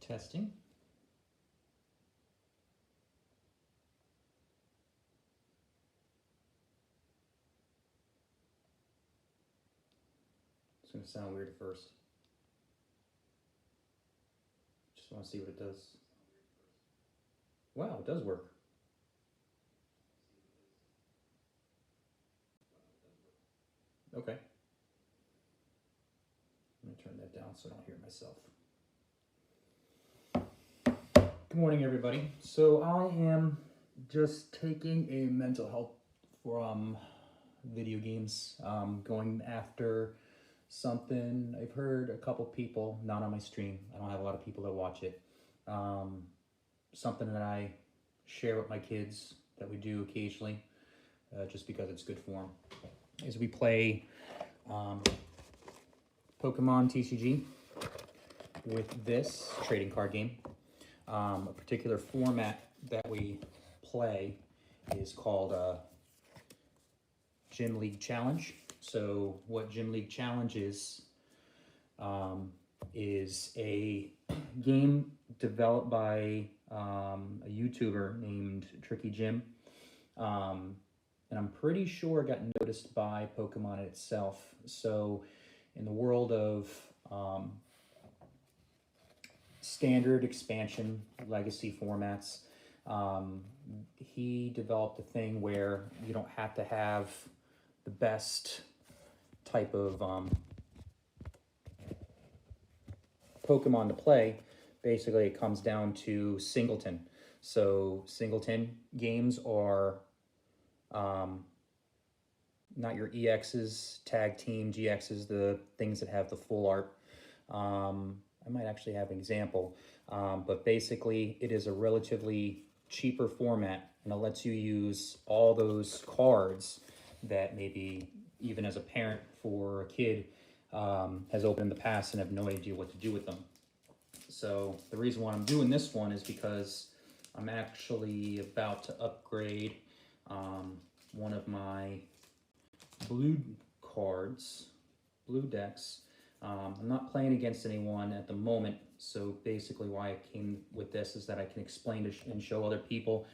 Testing. It's going to sound weird at first. Just want to see what it does. Wow, it does work. Okay. I'm going to turn that down so I don't hear myself. Good morning, everybody. So I am just taking a mental health from video games, going after something I've heard a couple people, not on my stream. I don't have a lot of people that watch it. Something that I share with my kids that we do occasionally, just because it's good for them, is we play Pokemon TCG with this trading card game. A particular format that we play is called Gym League Challenge. So what Gym League Challenge is a game developed by a YouTuber named Tricky Jim. And I'm pretty sure it got noticed by Pokemon itself. So in the world of standard, expansion, legacy formats, he developed a thing where you don't have to have the best type of Pokemon to play. Basically, it comes down to singleton. So singleton games are not your EXs, tag team, GXs, the things that have the full art. I might actually have an example, but basically it is a relatively cheaper format, and it lets you use all those cards that maybe even as a parent for a kid has opened in the past and have no idea what to do with them. So the reason why I'm doing this one is because I'm actually about to upgrade one of my blue cards, blue decks. I'm not playing against anyone at the moment, so basically why I came with this is that I can explain and show other people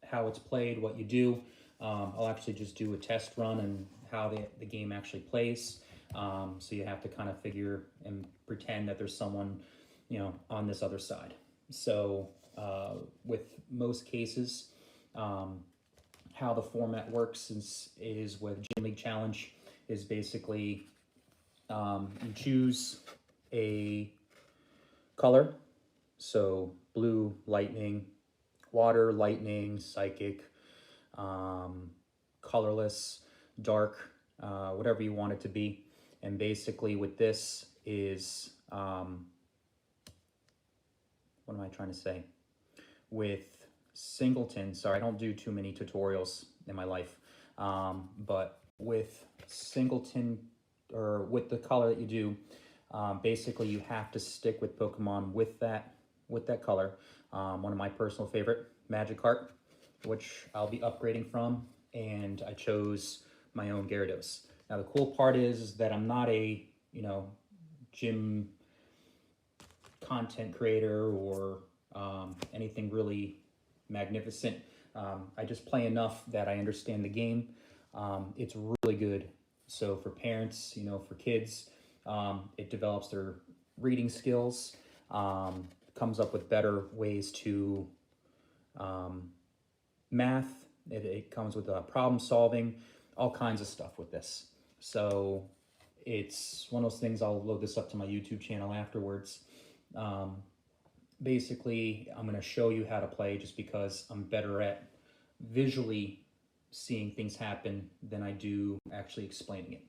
how it's played, what you do. I'll actually just do a test run and how the game actually plays. So you have to kind of figure and pretend that there's someone, on this other side. So with most cases, how the format works is with Gym League Challenge is basically you choose a color, so blue, lightning, water, lightning, psychic, colorless, dark, whatever you want it to be. And basically with this is, what am I trying to say? With singleton, sorry, I don't do too many tutorials in my life, but with singleton, or with the color that you do, basically you have to stick with Pokemon with that color. One of my personal favorite, Magikarp, which I'll be upgrading from, and I chose my own Gyarados. Now the cool part is that I'm not a gym content creator or anything really magnificent. I just play enough that I understand the game. It's really good. So for parents, for kids, it develops their reading skills, comes up with better ways to math. It comes with problem solving, all kinds of stuff with this. So it's one of those things. I'll load this up to my YouTube channel afterwards. Basically, I'm going to show you how to play just because I'm better at visually seeing things happen than I do actually explaining it.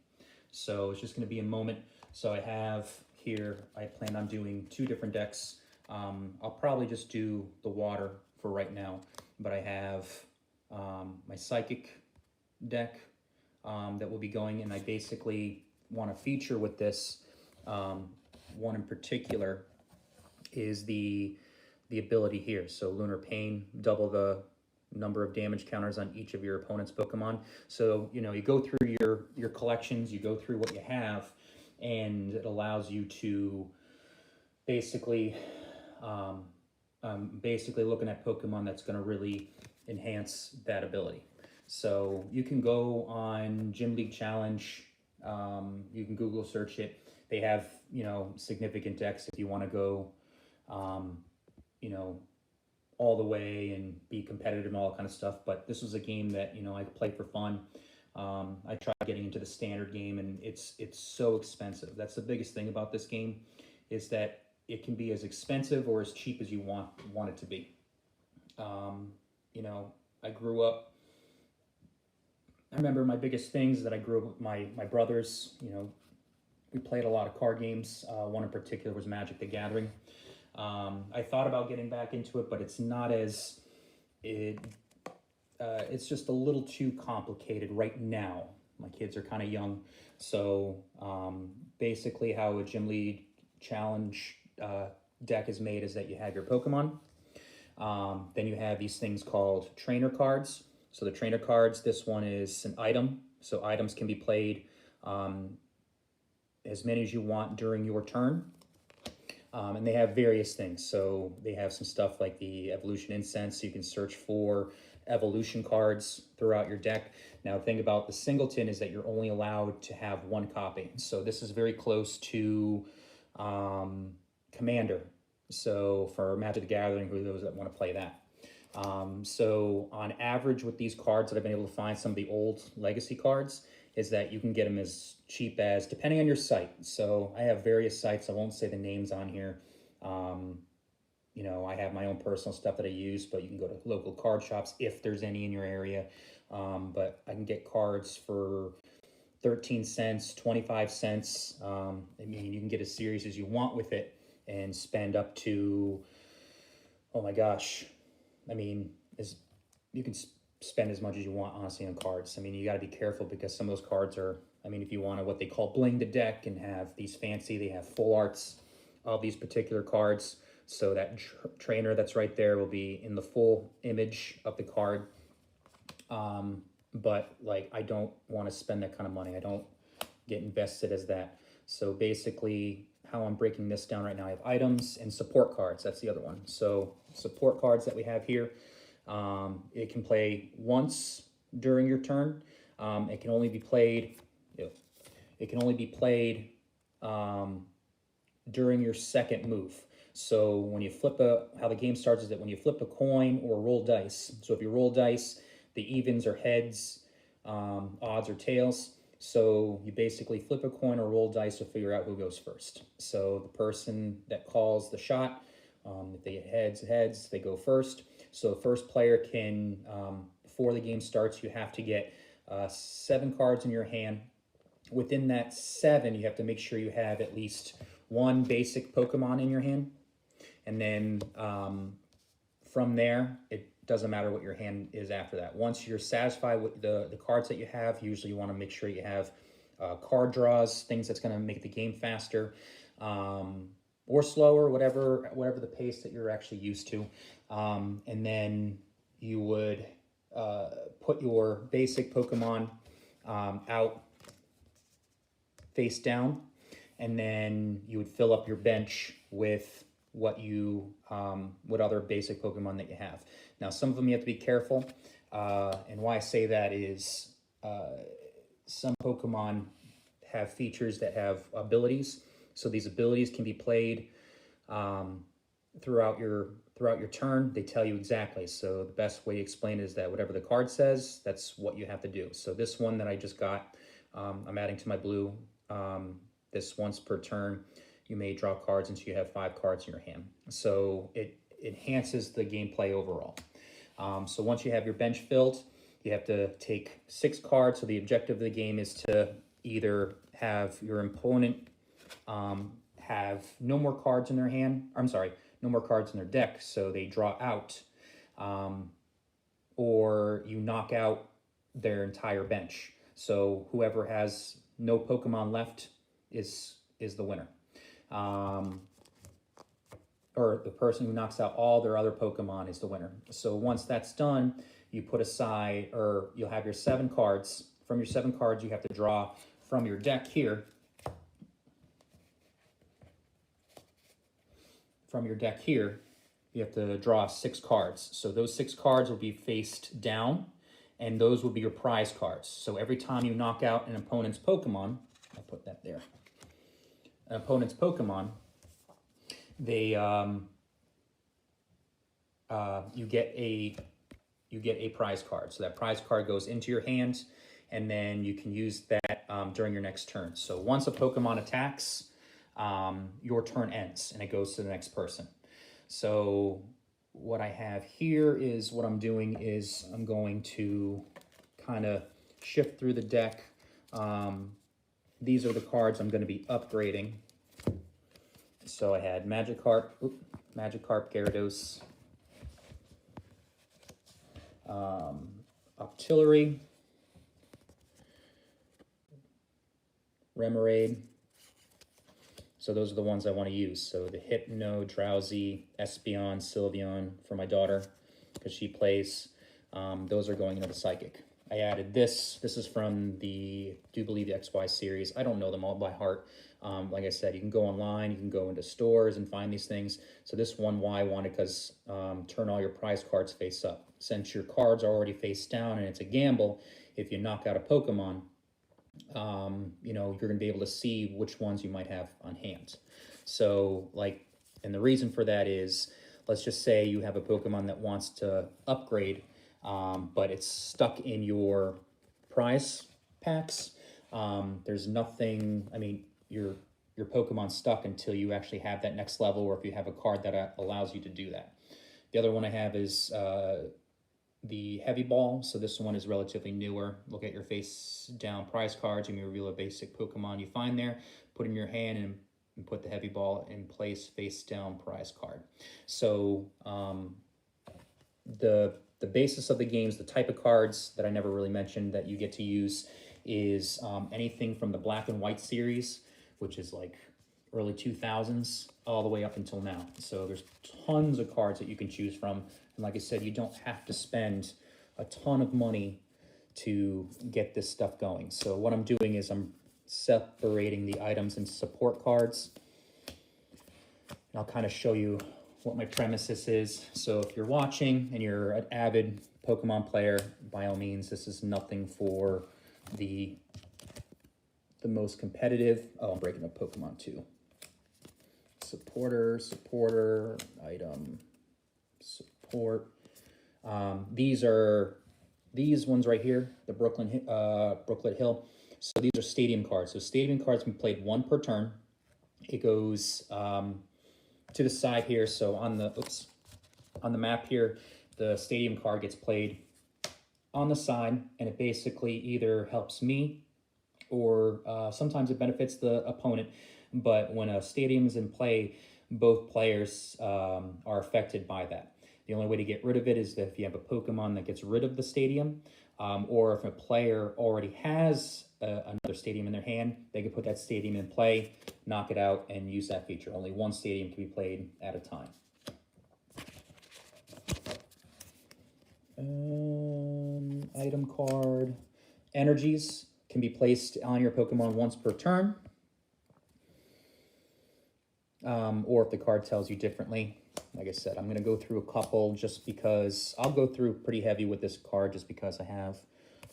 So it's just going to be a moment. So I have here, I plan on doing 2 different decks. I'll probably just do the water for right now, but I have my psychic deck that will be going, and I basically want to feature with this one in particular is the ability here. So Lunar Pain, double the number of damage counters on each of your opponent's Pokemon. So, you go through your collections, you go through what you have, and it allows you to basically I'm basically looking at Pokemon that's going to really enhance that ability. So you can go on Gym League Challenge. You can Google search it. They have, you know, significant decks if you want to go, you know, all the way and be competitive and all that kind of stuff. But this was a game that, you know, I play for fun. I tried getting into the standard game, and it's so expensive. That's the biggest thing about this game, is that it can be as expensive or as cheap as you want it to be. You know, I grew up. I remember my biggest things that I grew up with my brothers. You know, we played a lot of card games. One in particular was Magic the Gathering. I thought about getting back into it, but it's not as it's just a little too complicated right now. My kids are kind of young, so basically, how a Gym League Challenge deck is made is that you have your Pokemon. Then you have these things called trainer cards. So the trainer cards, this one is an item. So items can be played as many as you want during your turn. And they have various things. So they have some stuff like the evolution incense. So you can search for evolution cards throughout your deck. Now, the thing about the singleton is that you're only allowed to have one copy. So this is very close to Commander. So for Magic the Gathering, for those that want to play that. So on average with these cards that I've been able to find, some of the old legacy cards, is that you can get them as cheap as, depending on your site. So I have various sites. I won't say the names on here. You know, I have my own personal stuff that I use, but you can go to local card shops if there's any in your area. But I can get cards for 13 cents, 25 cents. I mean, you can get as serious as you want with it and spend up to, oh my gosh, I mean, you can spend as much as you want, honestly, on cards. I mean, you got to be careful because some of those cards are, I mean, if you want to what they call bling the deck and have these fancy, they have full arts of these particular cards. So that trainer that's right there will be in the full image of the card. But like, I don't want to spend that kind of money. I don't get invested as that. So basically, how I'm breaking this down right now, I have items and support cards. That's the other one. So support cards that we have here, it can play once during your turn. It can only be played. It can only be played during your second move. So when you flip how the game starts is that when you flip a coin or roll dice. So if you roll dice, the evens or heads, odds or tails. So you basically flip a coin or roll dice to figure out who goes first. So the person that calls the shot, if they get heads, they go first. So the first player can, before the game starts, you have to get 7 cards in your hand. Within that 7, you have to make sure you have at least one basic Pokemon in your hand. And then from there, it doesn't matter what your hand is after that. Once you're satisfied with the cards that you have, usually you want to make sure you have card draws, things that's going to make the game faster or slower, whatever the pace that you're actually used to. And then you would put your basic Pokemon out face down, and then you would fill up your bench with what other basic Pokemon that you have. Now, some of them you have to be careful, and why I say that is some Pokemon have features that have abilities. So these abilities can be played throughout your turn. They tell you exactly. So the best way to explain it is that whatever the card says, that's what you have to do. So this one that I just got, I'm adding to my blue. This once per turn, you may draw cards until you have 5 cards in your hand. So it enhances the gameplay overall. So once you have your bench filled, you have to take 6 cards. So the objective of the game is to either have your opponent have no more cards in their hand. No more cards in their deck, so they draw out, or you knock out their entire bench. So whoever has no Pokemon left is the winner. Or the person who knocks out all their other Pokemon is the winner. So once that's done, you put aside, or you'll have your 7 cards. From your 7 cards, you have to draw from your deck here. from your deck here, you have to draw 6 cards. So those 6 cards will be faced down, and those will be your prize cards. So every time you knock out an opponent's Pokemon, I'll put that there, an opponent's Pokemon, they you get a prize card. So that prize card goes into your hand, and then you can use that during your next turn. So once a Pokemon attacks, your turn ends and it goes to the next person. So what I have here is, what I'm doing is I'm going to kind of shift through the deck. These are the cards I'm going to be upgrading. So I had Magikarp, Gyarados, Octillery, Remoraid. So those are the ones I want to use. So the Hypno, Drowsy, Espeon, Sylveon for my daughter, because she plays. Those are going into the Psychic. I added this. This is from the Do Believe XY series. I don't know them all by heart. Like I said, you can go online, you can go into stores and find these things. So this one, why I wanted, because turn all your prize cards face up. Since your cards are already face down and it's a gamble, if you knock out a Pokemon, you know, you're going to be able to see which ones you might have on hand. So, like, and the reason for that is, let's just say you have a Pokemon that wants to upgrade, but it's stuck in your prize packs. There's nothing, I mean, your Pokemon's stuck until you actually have that next level, or if you have a card that allows you to do that. The other one I have is the Heavy Ball. So this one is relatively newer. Look at your face down prize cards. You may reveal a basic Pokemon you find there, put in your hand, and put the Heavy Ball in place, face down prize card. So the basis of the games, the type of cards that I never really mentioned that you get to use is anything from the Black and White series, which is like early 2000s, all the way up until now. So there's tons of cards that you can choose from. And like I said, you don't have to spend a ton of money to get this stuff going. So what I'm doing is I'm separating the items into support cards. And I'll kind of show you what my premises is. So if you're watching and you're an avid Pokemon player, by all means, this is nothing for the most competitive. Oh, I'm breaking up Pokemon too. Supporter, item, support. These ones right here, the Brooklet Hill. So these are stadium cards. So stadium cards can be played 1 per turn. It goes to the side here. So on the map here, the stadium card gets played on the side, and it basically either helps me or sometimes it benefits the opponent. But when a stadium is in play, both players are affected by that. The only way to get rid of it is that if you have a Pokemon that gets rid of the stadium, or if a player already has another stadium in their hand, they can put that stadium in play, knock it out, and use that feature. Only one stadium can be played at a time. Item card. Energies can be placed on your Pokemon once per turn. Or if the card tells you differently. Like I said, I'm going to go through a couple just because I'll go through pretty heavy with this card just because I have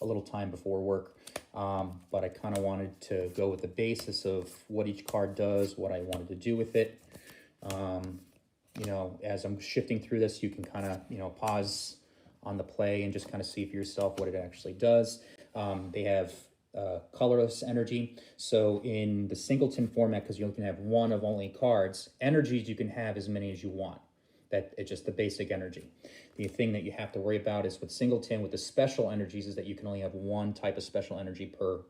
a little time before work. But I kind of wanted to go with the basis of what each card does, what I wanted to do with it. You know, as I'm shifting through this, you can kind of, you know, pause on the play and just kind of see for yourself what it actually does. They have colorless energy. So in the singleton format, because you can have one of only cards, energies you can have as many as you want. That it's just the basic energy. The thing that you have to worry about is with singleton, with the special energies, is that you can only have one type of special energy per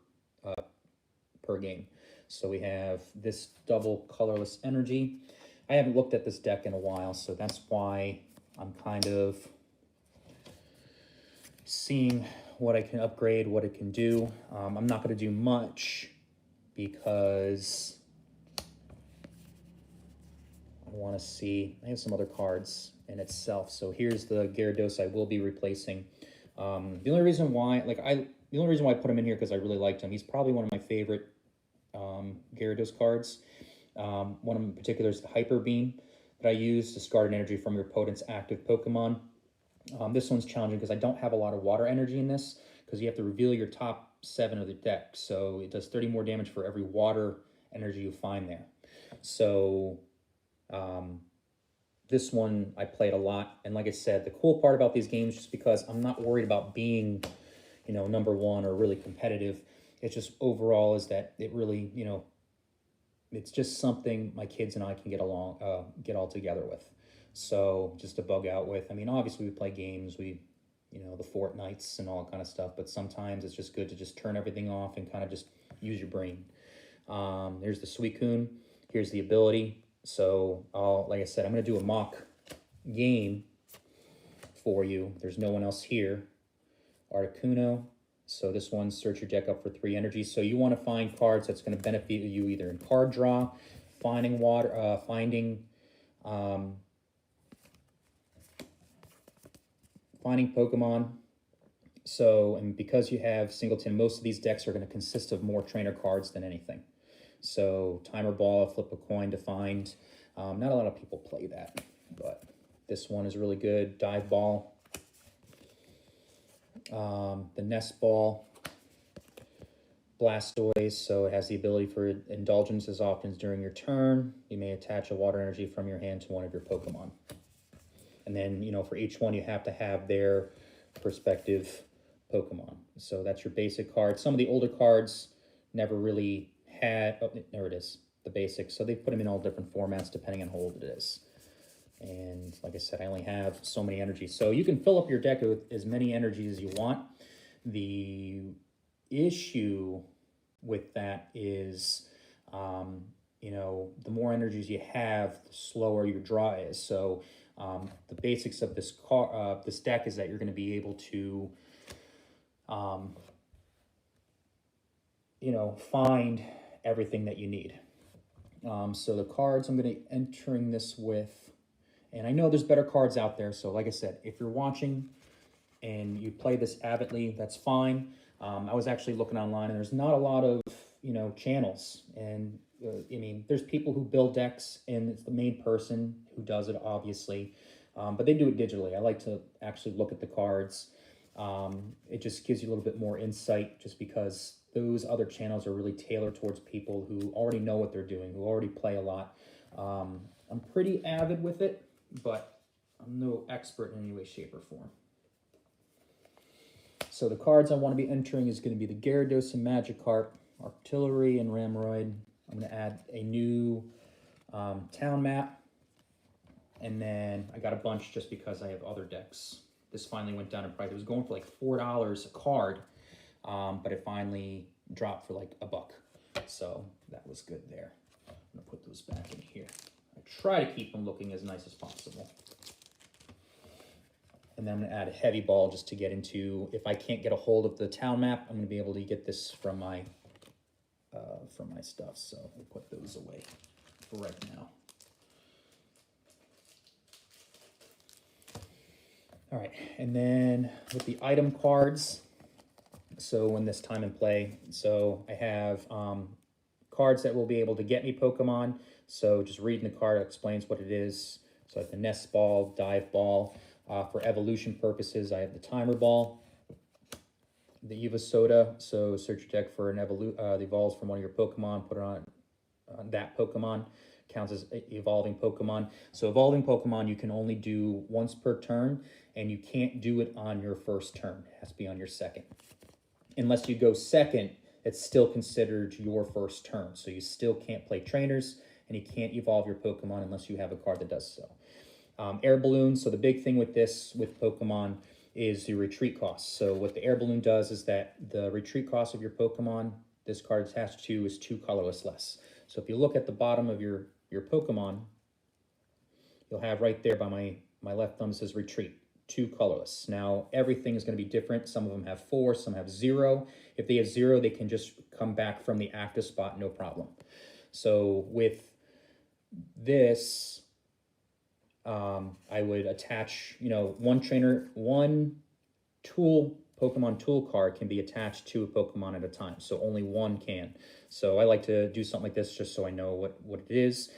game. So we have this double colorless energy. I haven't looked at this deck in a while, so that's why I'm kind of seeing what I can upgrade, what it can do. I'm not going to do much because I want to see, I have some other cards in itself. So here's the Gyarados I will be replacing. The only reason why, the only reason why I put him in here because I really liked him. He's probably one of my favorite Gyarados cards. One of them in particular is the Hyper Beam. that I use, discard an energy from your opponent's active Pokemon. This one's challenging because I don't have a lot of water energy in this, because you have to reveal your top 7 of the deck. So it does 30 more damage for every water energy you find there. So this one I played a lot. And like I said, the cool part about these games, just because I'm not worried about being, you know, #1 or really competitive, it's just overall is that it really, you know, it's just something my kids and I can get all together with. So just to bug out with. I mean, obviously we play games, you know, the Fortnites and all that kind of stuff, but sometimes it's just good to just turn everything off and kind of just use your brain. There's the Suicune. Here's the ability. So like I said, I'm going to do a mock game for you. There's no one else here. Articuno. So this one, search your deck up for 3 energies. So you want to find cards that's going to benefit you either in card draw, finding water, finding Pokemon. So, and because you have Singleton, most of these decks are going to consist of more trainer cards than anything. So Timer Ball, flip a coin to find. Not a lot of people play that, but this one is really good. Dive Ball. The Nest Ball, Blastoise, so it has the ability for indulgence as often as during your turn. You may attach a water energy from your hand to one of your Pokemon. And then, you know, for each one, you have to have their respective Pokemon. So that's your basic card. Some of the older cards never really had, oh, there it is, the basics. So they put them in all different formats depending on how old it is. And like I said, I only have so many energies. So you can fill up your deck with as many energies as you want. The issue with that is, you know, the more energies you have, the slower your draw is. So the basics of this deck is that you're going to be able to, you know, find everything that you need. So the cards I'm going to be entering this with, and I know there's better cards out there. So like I said, if you're watching and you play this avidly, that's fine. I was actually looking online and there's not a lot of, you know, channels. And I mean, there's people who build decks and it's the main person who does it, obviously. But they do it digitally. I like to actually look at the cards. It just gives you a little bit more insight just because those other channels are really tailored towards people who already know what they're doing, who already play a lot. I'm pretty avid with it, but I'm no expert in any way, shape, or form. So the cards I want to be entering is going to be the Gyarados and Magikarp, Artillery, and Ramroid. I'm going to add a new town map. And then I got a bunch just because I have other decks. This finally went down in price. It was going for like $4 a card, but it finally dropped for like $1. So that was good there. I'm going to put those back in here. I try to keep them looking as nice as possible. And then I'm going to add a heavy ball just to get into, if I can't get a hold of the town map, I'm going to be able to get this from my stuff. So I'll put those away for right now. All right, and then with the item cards, so in this time and play, so I have cards that will be able to get me Pokemon. So just reading the card explains what it is. So I have the Nest Ball, Dive Ball. For evolution purposes, I have the Timer Ball, the Eva Soda. So search your deck for an that evolves from one of your Pokemon, put it on that Pokemon. Counts as evolving Pokemon. So evolving Pokemon you can only do once per turn, and you can't do it on your first turn. It has to be on your second. Unless you go second, it's still considered your first turn. So you still can't play trainers, and you can't evolve your Pokemon unless you have a card that does so. Air Balloon, so the big thing with this, with Pokemon, is the retreat cost. So what the Air Balloon does is that the retreat cost of your Pokemon, this card attached to, is 2 colorless less. So if you look at the bottom of your Pokemon, you'll have right there by my left thumb says retreat, 2 colorless. Now everything is going to be different. Some of them have 4, some have 0. If they have 0, they can just come back from the active spot, no problem. So with this, I would attach, you know, one Pokemon tool card can be attached to a Pokemon at a time. So only one can. So I like to do something like this just so I know what it is.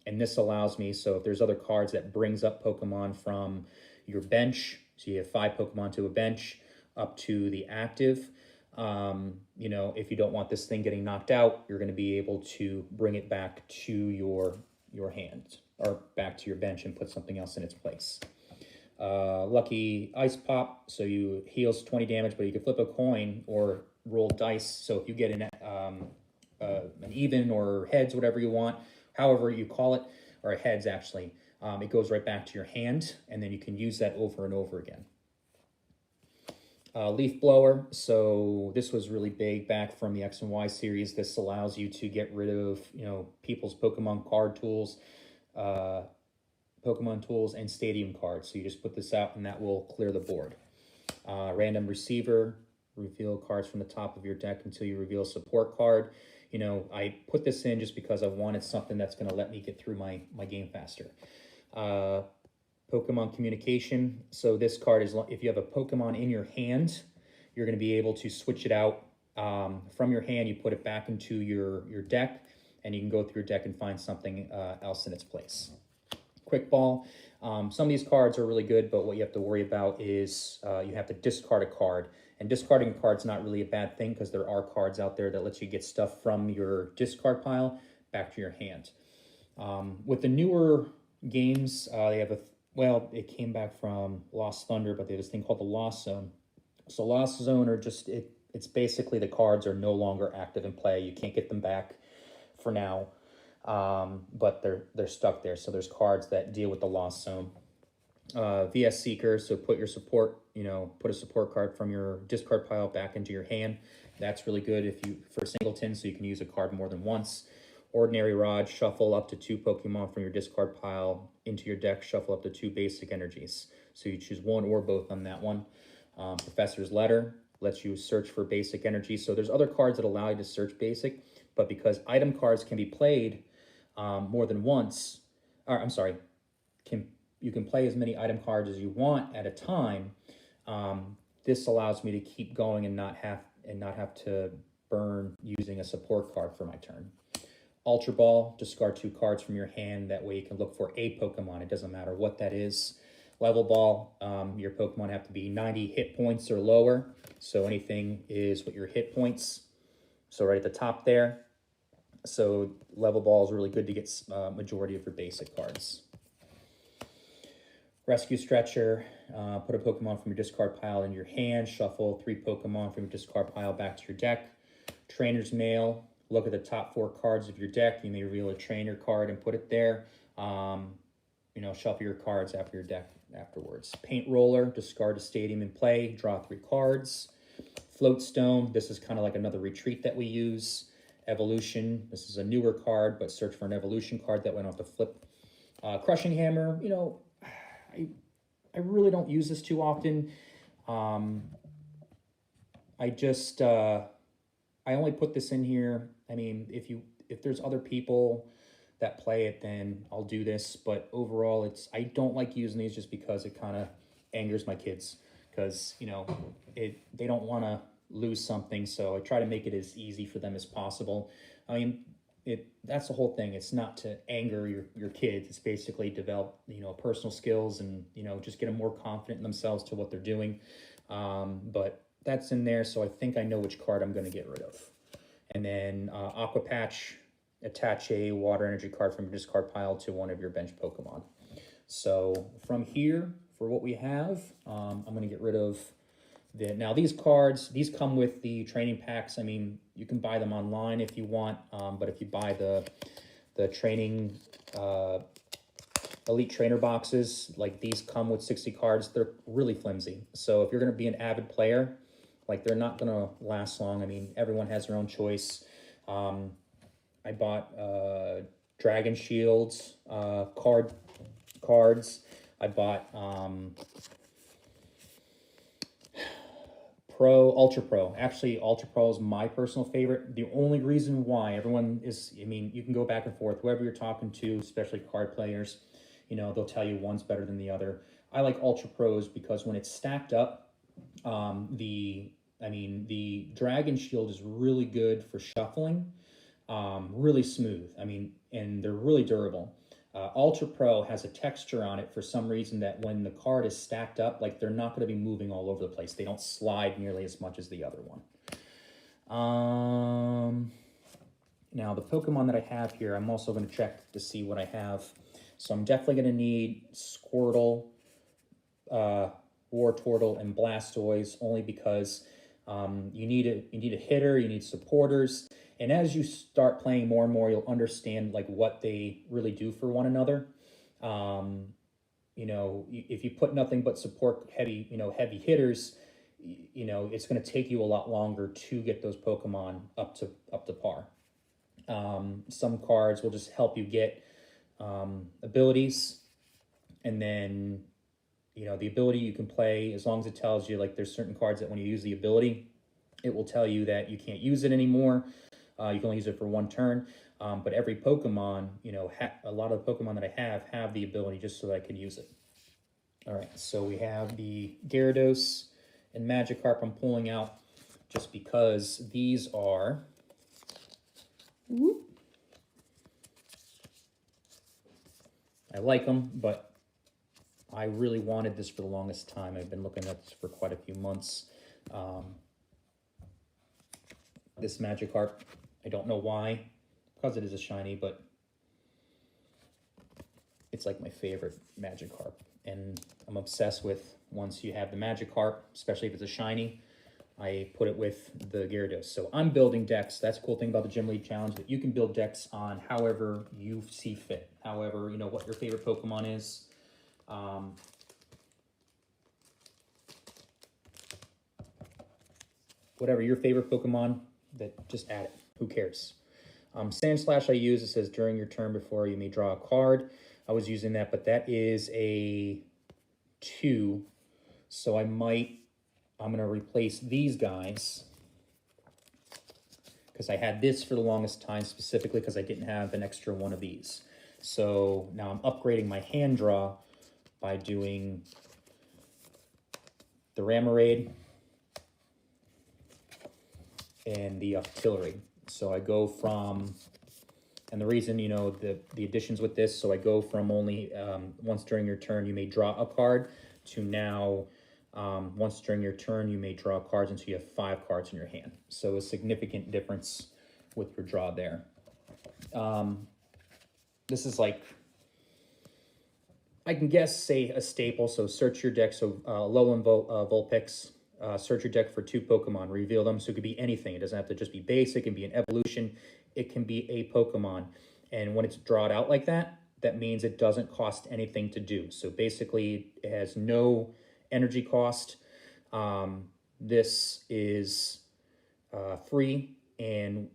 And this allows me, so if there's other cards, that brings up Pokemon from your bench. So you have 5 Pokemon to a bench up to the active. You know, if you don't want this thing getting knocked out, you're going to be able to bring it back to your hand or back to your bench and put something else in its place. Lucky Ice Pop, so you heals 20 damage, but you can flip a coin or roll dice. So if you get an even or heads, whatever you want, however you call it, or heads actually, it goes right back to your hand, and then you can use that over and over again. Leaf Blower, so this was really big back from the X and Y series. This allows you to get rid of, you know, people's Pokemon card tools, Pokemon tools, and stadium cards. So you just put this out and that will clear the board. Random Receiver, reveal cards from the top of your deck until you reveal a support card. You know, I put this in just because I wanted something that's going to let me get through my game faster. Pokemon Communication. So this card is, if you have a Pokemon in your hand, you're going to be able to switch it out from your hand. You put it back into your deck, and you can go through your deck and find something else in its place. Quick Ball. Some of these cards are really good, but what you have to worry about is you have to discard a card. And discarding a card's not really a bad thing because there are cards out there that let you get stuff from your discard pile back to your hand. With the newer games, they have well, it came back from Lost Thunder, but they have this thing called the Lost Zone. So Lost Zone are just, it's basically the cards are no longer active in play. You can't get them back for now, but they're stuck there. So there's cards that deal with the Lost Zone. VS Seeker, so put your support, you know, put a support card from your discard pile back into your hand. That's really good if you, for singleton, so you can use a card more than once. Ordinary Rod, shuffle up to 2 Pokemon from your discard pile into your deck, shuffle up to 2 basic energies. So you choose one or both on that one. Professor's Letter lets you search for basic energy. So there's other cards that allow you to search basic, but because item cards can be played more than once, or I'm sorry, you can play as many item cards as you want at a time. This allows me to keep going and not have to burn using a support card for my turn. Ultra Ball, discard 2 cards from your hand. That way you can look for a Pokemon. It doesn't matter what that is. Level Ball, your Pokemon have to be 90 hit points or lower. So anything is what your hit points. So right at the top there. So Level Ball is really good to get majority of your basic cards. Rescue Stretcher, put a Pokemon from your discard pile in your hand. Shuffle 3 Pokemon from your discard pile back to your deck. Trainer's Mail, look at the top 4 cards of your deck. You may reveal a trainer card and put it there. You know, shuffle your cards after your deck afterwards. Paint Roller, discard a stadium in play, draw 3 cards. Floatstone, this is kind of like another retreat that we use. Evolution, this is a newer card, but search for an evolution card that went off the flip. Crushing Hammer, you know, I really don't use this too often. I just, I only put this in here. I mean, if there's other people that play it, then I'll do this. But overall, I don't like using these just because it kind of angers my kids. Because, you know, they don't want to lose something. So I try to make it as easy for them as possible. I mean, that's the whole thing. It's not to anger your kids. It's basically develop, you know, personal skills and, you know, just get them more confident in themselves to what they're doing. But that's in there, so I think I know which card I'm going to get rid of. And then Aqua Patch, attach a water energy card from your discard pile to one of your bench Pokemon. So from here, for what we have, I'm going to get rid of now these cards. These come with the training packs. I mean, you can buy them online if you want, but if you buy the training elite trainer boxes, like these come with 60 cards, they're really flimsy. So if you're going to be an avid player, like they're not going to last long. I mean, everyone has their own choice. I bought Dragon Shields cards. I bought Ultra Pro. Actually, Ultra Pro is my personal favorite. The only reason why everyone is, I mean, you can go back and forth, whoever you're talking to, especially card players, you know, they'll tell you one's better than the other. I like Ultra Pros because when it's stacked up, the Dragon Shield is really good for shuffling. Really smooth. I mean, and they're really durable. Ultra Pro has a texture on it for some reason that when the card is stacked up, like they're not going to be moving all over the place. They don't slide nearly as much as the other one. Now the Pokemon that I have here, I'm also going to check to see what I have. So I'm definitely going to need Squirtle, Wartortle, and Blastoise, only because you need a hitter, you need supporters, and as you start playing more and more, you'll understand like what they really do for one another. You know, if you put nothing but support heavy, heavy hitters, it's going to take you a lot longer to get those Pokemon up to par. Some cards will just help you get abilities, and then the ability you can play as long as it tells you, like, there's certain cards that when you use the ability, it will tell you that you can't use it anymore. You can only use it for one turn. But every Pokemon, a lot of the Pokemon that I have the ability just so that I can use it. All right, so we have the Gyarados and Magikarp I'm pulling out just because these are... I like them, but I really wanted this for the longest time. I've been looking at this for quite a few months. This Magikarp, I don't know why, because it is a shiny, but it's like my favorite Magikarp. And I'm obsessed with, once you have the Magikarp, especially if it's a shiny, I put it with the Gyarados. So I'm building decks. That's the cool thing about the Gym League Challenge, that you can build decks on however you see fit. However, what your favorite Pokemon is. Whatever your favorite Pokemon, that just add it. Who cares? Sandslash I use, it says during your turn before you may draw a card. I was using that, but that is a 2. So I'm going to replace these guys, because I had this for the longest time, specifically because I didn't have an extra one of these. So now I'm upgrading my hand draw by doing the Ramarade and the Octillery. So I go from, and the reason, the additions with this, so I go from only once during your turn you may draw a card, to now once during your turn you may draw cards until you have 5 cards in your hand. So a significant difference with your draw there. This is like, I can guess, say a staple. So search your deck. So Alolan Vulpix, search your deck for 2 Pokemon, reveal them. So it could be anything. It doesn't have to just be basic. It can be an evolution. It can be a Pokemon. And when it's drawn out like that, that means it doesn't cost anything to do. So basically it has no energy cost. This is free, and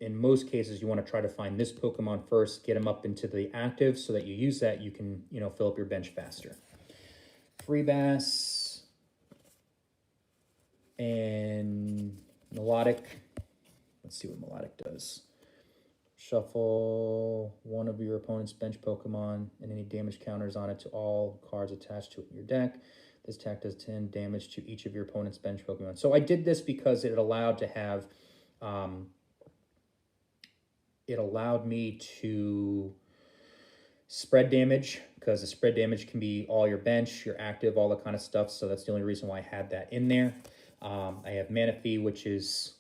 in most cases you want to try to find this Pokemon first, get them up into the active, so that you use that, you can fill up your bench faster. Free Bass and Melodic. Let's see what Melodic does. Shuffle one of your opponent's bench Pokemon and any damage counters on it to all cards attached to it in your deck. This attack does 10 damage to each of your opponent's bench Pokemon. So I did this because it allowed to have, it allowed me to spread damage, because the spread damage can be all your bench, your active, all that kind of stuff. So that's the only reason why I had that in there. I have Manaphy, which is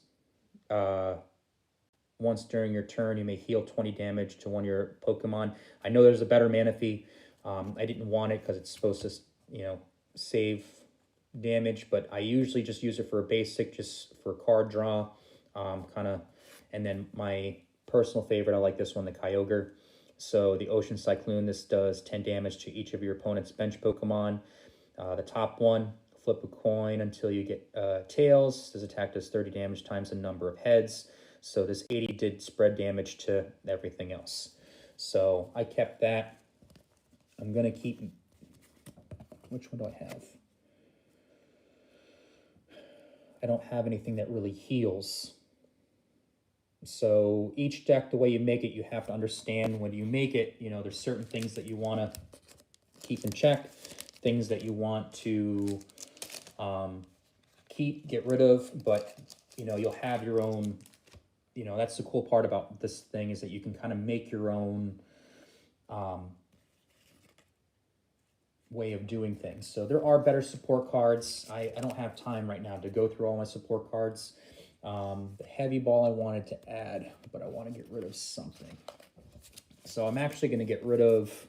once during your turn, you may heal 20 damage to one of your Pokemon. I know there's a better Manaphy. I didn't want it because it's supposed to, save damage, but I usually just use it for a basic, just for card draw, and then my personal favorite, I like this one, the Kyogre. So the Ocean Cyclone, this does 10 damage to each of your opponent's bench Pokemon. The top one, flip a coin until you get tails. This attack does 30 damage times the number of heads. So this 80 did spread damage to everything else. So I kept that. I'm going to keep... Which one do I have? I don't have anything that really heals. So each deck, the way you make it, you have to understand when you make it, there's certain things that you want to keep in check, things that you want to get rid of, but, you'll have your own you know, that's the cool part about this thing, is that you can kind of make your own way of doing things. So there are better support cards. I don't have time right now to go through all my support cards. The heavy ball I wanted to add, but I want to get rid of something. So I'm actually going to get rid of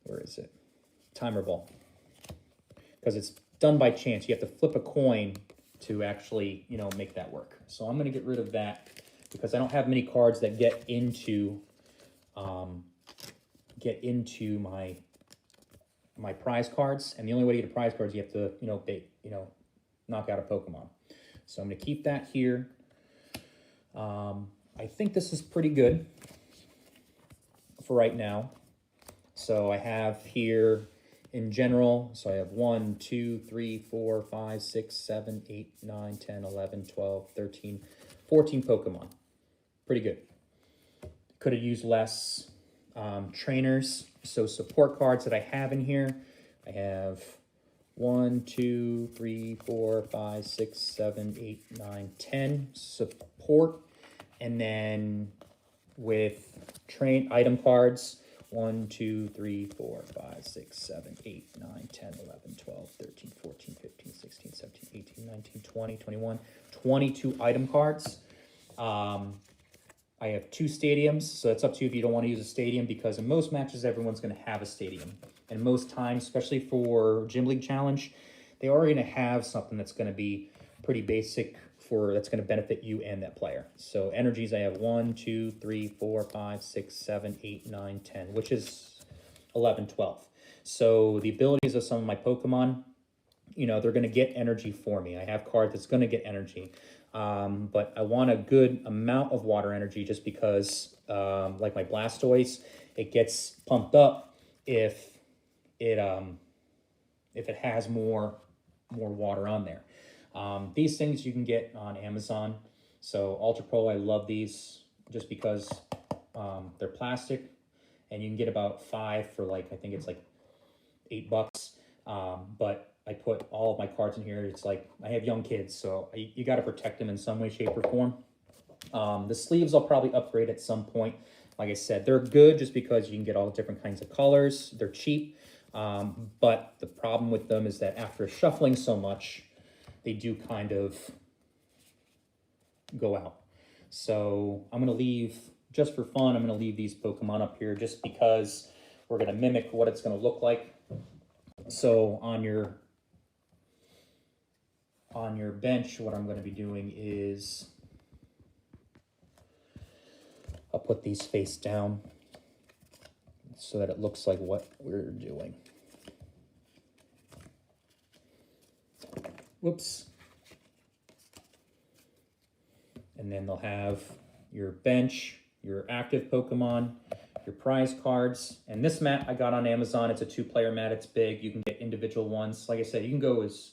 where is it? Timer ball. Because it's done by chance. You have to flip a coin to actually, you know, make that work. So I'm going to get rid of that because I don't have many cards that get into my prize cards. And the only way to get a prize card is you have to, you know, knock out a Pokemon. So I'm going to keep that here. I think this is pretty good for right now. So I have here in general, so I have 1, 2, 3, 4, 5, 6, 7, 8, 9, 10, 11, 12, 13, 14 Pokemon. Pretty good. Could have used less trainers. So support cards that I have in here, I have 1, 2, 3, 4, 5, 6, 7, 8, 9, 10 support. And then with train item cards, 1, 2, 3, 4, 5, 6, 7, 8, 9, 10, 11, 12, 13, 14, 15, 16, 17, 18, 19, 20, 21, 22 item cards. I have 2 stadiums, so it's up to you if you don't want to use a stadium, because in most matches, everyone's going to have a stadium. And most times, especially for Gym League Challenge, they are going to have something that's going to be pretty basic that's going to benefit you and that player. So energies, I have 1, 2, 3, 4, 5, 6, 7, 8, 9, 10, which is 11, 12. So the abilities of some of my Pokemon, you know, they're going to get energy for me. I have cards that's going to get energy. But I want a good amount of water energy, just because, like my Blastoise, it gets pumped up if it has more water on there. These things you can get on Amazon. So Ultra Pro, I love these just because they're plastic, and you can get about 5 for, like, I think it's like $8. But I put all of my cards in here. It's like, I have young kids, so you got to protect them in some way, shape, or form. The sleeves I'll probably upgrade at some point. Like I said, they're good just because you can get all different kinds of colors. They're cheap. But the problem with them is that after shuffling so much, they do kind of go out. So I'm going to leave, just for fun, I'm going to leave these Pokemon up here just because we're going to mimic what it's going to look like. So on your bench, what I'm going to be doing is I'll put these face down so that it looks like what we're doing. Whoops. And then they'll have your bench, your active Pokemon, your prize cards. And this mat I got on Amazon. It's a 2-player mat. It's big. You can get individual ones. Like I said, you can go as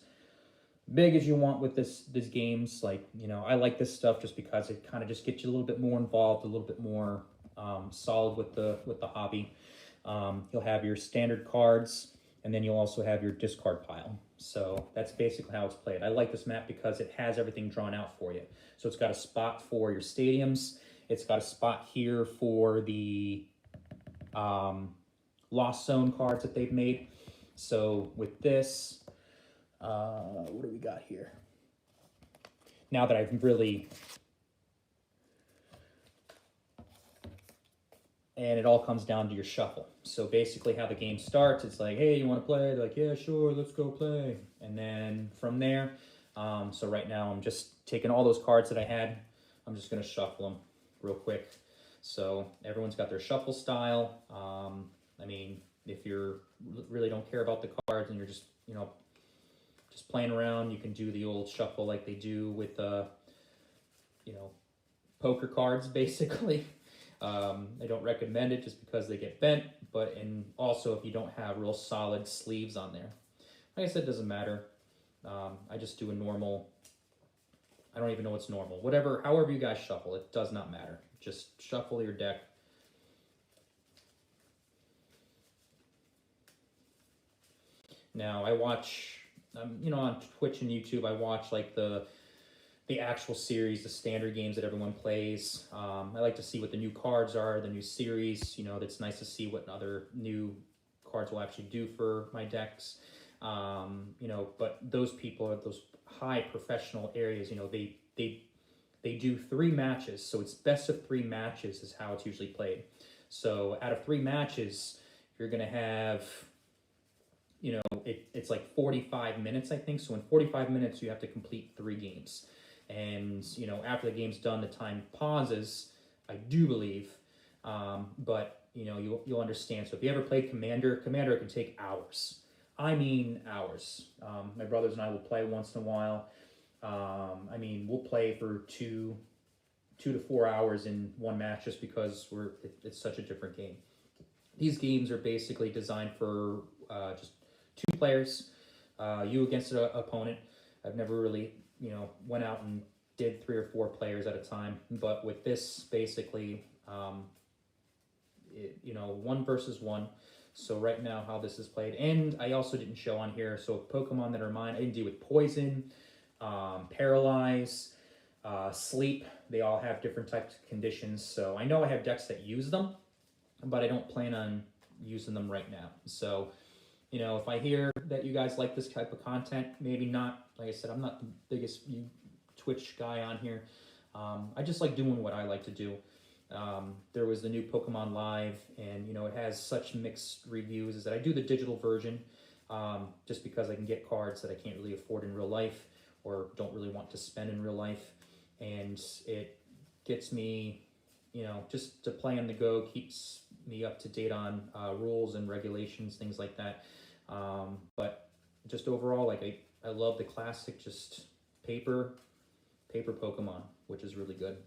big as you want with these games. Like, you know, I like this stuff just because it kind of just gets you a little bit more involved, a little bit more solid with the hobby. You'll have your standard cards, and then you'll also have your discard pile. So that's basically how it's played. I like this map because it has everything drawn out for you. So it's got a spot for your stadiums. It's got a spot here for the Lost Zone cards that they've made. So with this, what do we got here? Now that I've really... And it all comes down to your shuffle. So basically how the game starts, it's like, hey, you want to play? They're like, yeah, sure, let's go play. And then from there, so right now I'm just taking all those cards that I had. I'm just going to shuffle them real quick. So everyone's got their shuffle style. I mean, if you're really don't care about the cards and you're just, you know, just playing around, you can do the old shuffle like they do with, you know, poker cards, basically. I don't recommend it just because they get bent, and also if you don't have real solid sleeves on there. Like I said, it doesn't matter. I just do a normal, I don't even know what's normal. Whatever, however you guys shuffle, it does not matter. Just shuffle your deck. Now I watch, you know, on Twitch and YouTube, I watch like the actual series, the standard games that everyone plays. I like to see what the new cards are, the new series. You know, it's nice to see what other new cards will actually do for my decks. You know, but those people are those high professional areas. You know, they do 3 matches, so it's best of 3 matches is how it's usually played. So out of 3 matches, you're gonna have, you know, it's like 45 minutes, I think. So in 45 minutes, you have to complete 3 games. And, you know, after the game's done, the time pauses, I do believe. But, you know, you'll understand. So if you ever played Commander can take hours. I mean hours. My brothers and I will play once in a while. I mean, we'll play for 2 to 4 hours in one match just because it's such a different game. These games are basically designed for just 2 players, you against an opponent. I've never really, you know, went out and did 3 or 4 players at a time. But with this, basically, you know, 1 versus 1. So right now, how this is played, and I also didn't show on here. So Pokemon that are mine, I didn't deal with Poison, Paralyze, Sleep. They all have different types of conditions. So I know I have decks that use them, but I don't plan on using them right now. So, you know, if I hear that you guys like this type of content, maybe not, like I said, I'm not the biggest Twitch guy on here. I just like doing what I like to do. There was the new Pokemon Live, and, you know, it has such mixed reviews, is that I do the digital version just because I can get cards that I can't really afford in real life or don't really want to spend in real life. And it gets me, you know, just to play on the go, keeps me up to date on rules and regulations, things like that. But just overall, like I love the classic, just paper Pokemon, which is really good.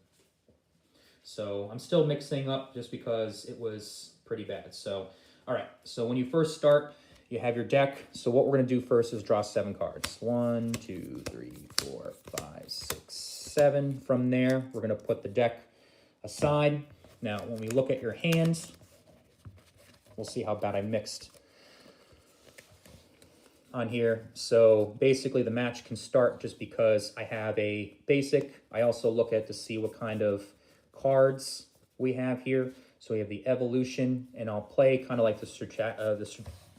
So I'm still mixing up just because it was pretty bad. So, all right. So when you first start, you have your deck. So what we're going to do first is draw 7 cards. 1, 2, 3, 4, 5, 6, 7. From there, we're going to put the deck aside. Now, when we look at your hands, we'll see how bad I mixed on here. So basically the match can start just because I have a basic. I also look at to see what kind of cards we have here. So we have the evolution, and I'll play kind of like the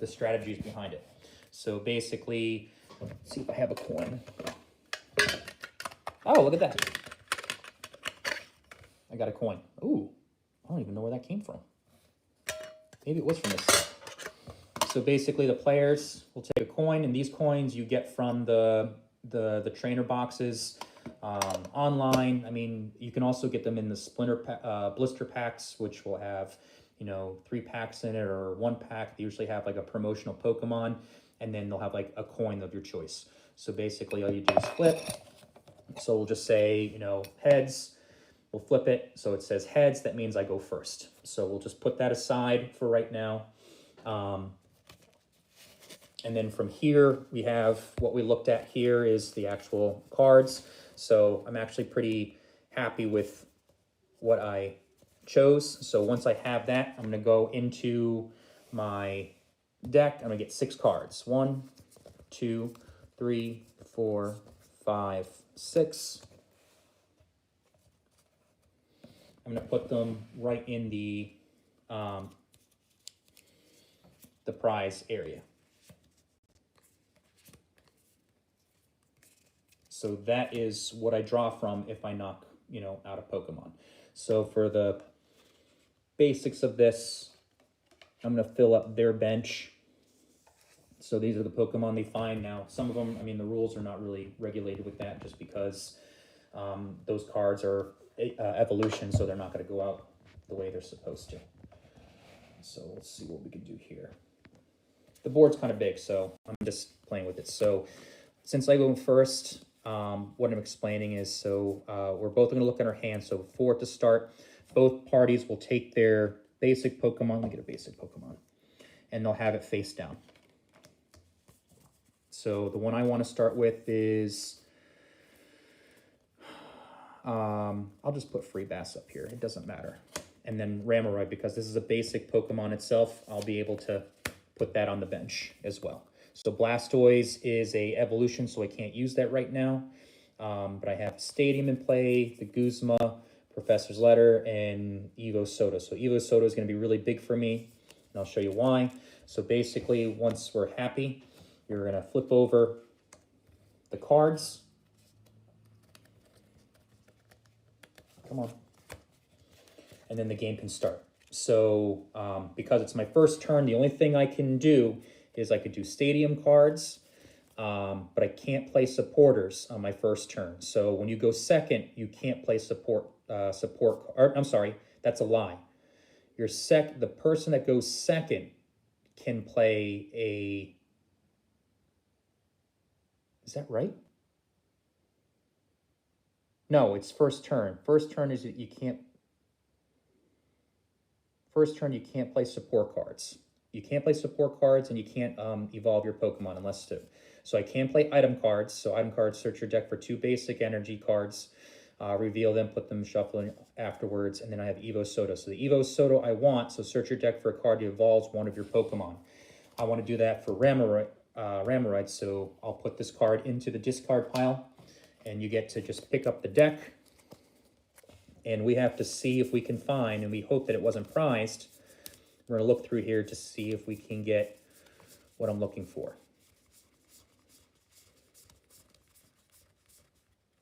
strategies behind it. So basically, let's see if I have a coin. Oh, look at that. I got a coin. Ooh, I don't even know where that came from. Maybe it was from this set. So basically the players will take a coin, and these coins you get from the trainer boxes online. I mean, you can also get them in the blister packs, which will have, you know, 3 packs in it or 1 pack. They usually have like a promotional Pokemon, and then they'll have like a coin of your choice. So basically all you do is flip. So we'll just say, you know, heads. We'll flip it. So it says heads. That means I go first. So we'll just put that aside for right now. And then from here, we have what we looked at here is the actual cards. So I'm actually pretty happy with what I chose. So once I have that, I'm going to go into my deck. I'm going to get 6 cards. 1, 2, 3, 4, 5, 6. I'm going to put them right in the prize area. So that is what I draw from if I knock, you know, out a Pokemon. So for the basics of this, I'm going to fill up their bench. So these are the Pokemon they find. Now, some of them, I mean, the rules are not really regulated with that just because those cards are evolution, so they're not going to go out the way they're supposed to. So let's see what we can do here. The board's kind of big, so I'm just playing with it. So since I go first, what I'm explaining is, so we're both going to look at our hands. So 4 to start. Both parties will take their basic Pokemon. Let me get a basic Pokemon. And they'll have it face down. So the one I want to start with is, I'll just put Free Bass up here. It doesn't matter. And then Ramoroid, because this is a basic Pokemon itself, I'll be able to put that on the bench as well. So Blastoise is a evolution, so I can't use that right now. But I have Stadium in play, the Guzma, Professor's Letter, and Evo Soda. So Evo Soda is going to be really big for me, and I'll show you why. So basically, once we're happy, you're going to flip over the cards. Come on. And then the game can start. So because it's my first turn, the only thing I can do is I could do Stadium cards, but I can't play supporters on my first turn. So when you go second, you can't play support. I'm sorry, that's a lie. The person that goes second can play a. Is that right? No, it's first turn. First turn is you can't. First turn you can't play support cards. You can't play support cards, and you can't evolve your Pokemon unless to. So I can play item cards. So item cards, search your deck for 2 basic energy cards, reveal them, put them shuffling afterwards, and then I have Evo Soda. So the Evo Soda I want, so search your deck for a card that evolves one of your Pokemon. I want to do that for Ramorite, so I'll put this card into the discard pile, and you get to just pick up the deck, and we have to see if we can find, and we hope that it wasn't prized. We're going to look through here to see if we can get what I'm looking for.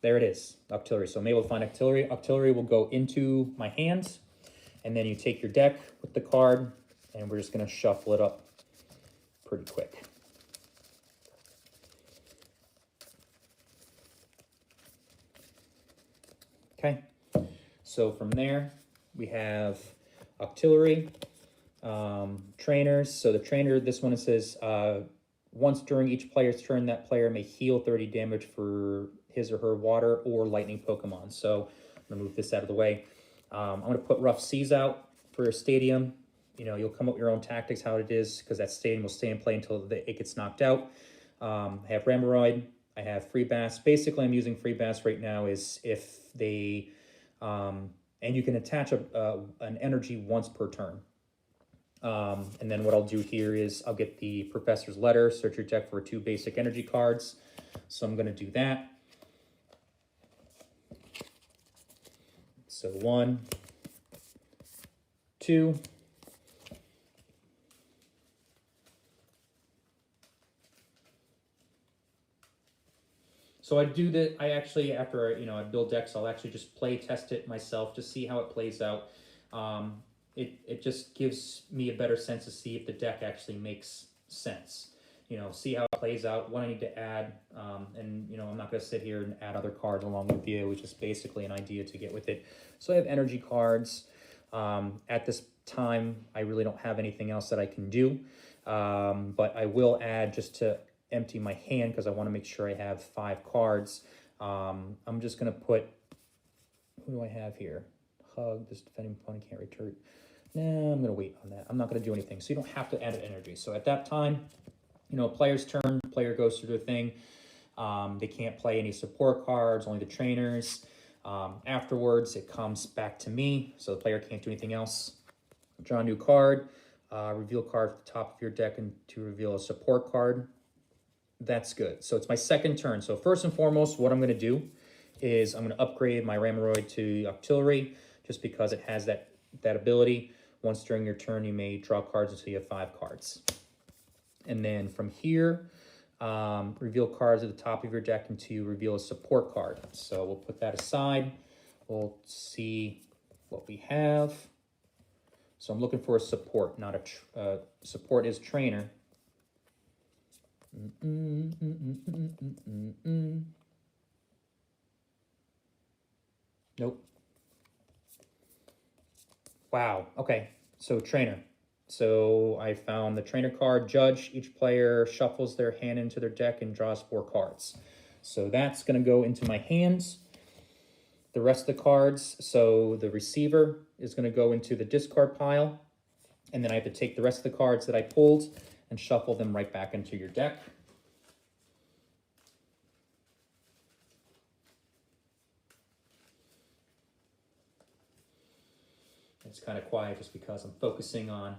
There it is, Octillery. So I'm able to find Octillery. Octillery will go into my hands, and then you take your deck with the card, and we're just going to shuffle it up pretty quick. Okay, so from there, we have Octillery, trainers. So the trainer, this one, it says, once during each player's turn, that player may heal 30 damage for his or her water or lightning Pokemon. So I'm going to move this out of the way. I'm going to put Rough Seas out for a Stadium. You know, you'll come up with your own tactics, how it is, because that Stadium will stay in play until it gets knocked out. I have Ramoroid. I have Free Bass. Basically, I'm using Free Bass right now is if they... and you can attach an energy once per turn. And then what I'll do here is I'll get the Professor's Letter, search your deck for 2 basic energy cards. So I'm going to do that. So 1, 2. So I do that. I actually, after I build decks, I'll actually just play test it myself to see how it plays out. It just gives me a better sense to see if the deck actually makes sense. See how it plays out, what I need to add, and I'm not going to sit here and add other cards along with you, which is basically an idea to get with it. So I have energy cards. At this time, I really don't have anything else that I can do, but I will add just to empty my hand because I want to make sure I have 5 cards. I'm just going to put, who do I have here? Hug, this defending opponent can't return. Nah, I'm going to wait on that. I'm not going to do anything. So you don't have to add energy. So at that time, player's turn, player goes through their thing. They can't play any support cards, only the trainers. Afterwards, it comes back to me, so the player can't do anything else. Draw a new card, reveal card at the top of your deck and to reveal a support card. That's good. So it's my second turn. So first and foremost, what I'm going to do is I'm going to upgrade my Ramoroid to Octillery just because it has that ability. Once during your turn, you may draw cards until you have 5 cards. And then from here, reveal cards at the top of your deck until you reveal a support card. So we'll put that aside. We'll see what we have. So I'm looking for a support, not a support is trainer. Nope. Wow. Okay. So trainer. So I found the trainer card, Judge. Each player shuffles their hand into their deck and draws 4 cards. So that's going to go into my hands. The rest of the cards, so the receiver is going to go into the discard pile. And then I have to take the rest of the cards that I pulled and shuffle them right back into your deck. It's kind of quiet just because I'm focusing on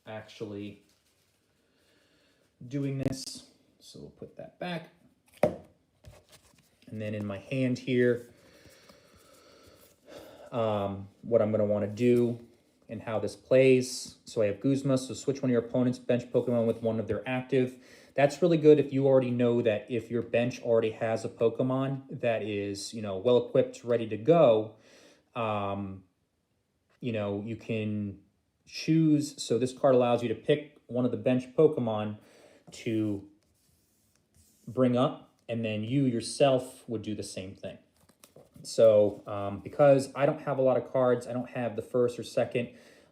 actually doing this. So we'll put that back. And then in my hand here, what I'm going to want to do and how this plays. So I have Guzma, so switch one of your opponent's bench Pokemon with one of their active. That's really good if you already know that if your bench already has a Pokemon that is, you know, well-equipped, ready to go, you know, you can choose. So this card allows you to pick one of the bench Pokemon to bring up, and then you yourself would do the same thing. So because I don't have a lot of cards, I don't have the first or second,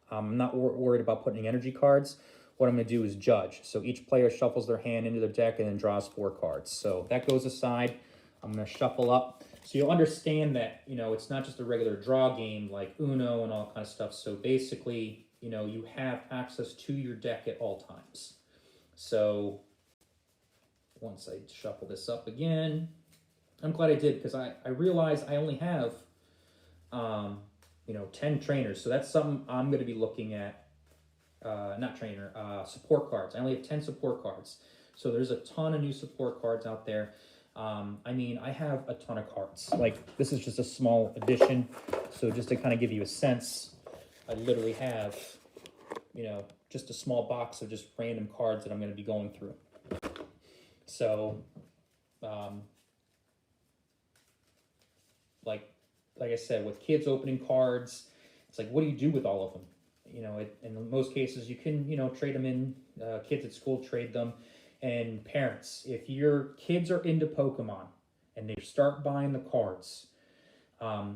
I'm not worried about putting energy cards. What I'm going to do is judge. So each player shuffles their hand into their deck and then draws 4 cards. So that goes aside. I'm going to shuffle up. So you'll understand that, you know, it's not just a regular draw game like Uno and all kind of stuff. So basically, you know, you have access to your deck at all times. So once I shuffle this up again, I'm glad I did, because I realized I only have, you know, 10 trainers. So that's something I'm going to be looking at. Not trainer, support cards. I only have 10 support cards. So there's a ton of new support cards out there. I mean, I have a ton of cards. Like, this is just a small addition. So just to kind of give you a sense, I literally have, you know, just a small box of just random cards that I'm going to be going through. So, like I said, with kids opening cards, it's like, what do you do with all of them? You know, in most cases, you can, you know, trade them in. Kids at school trade them. And parents, if your kids are into Pokemon and they start buying the cards,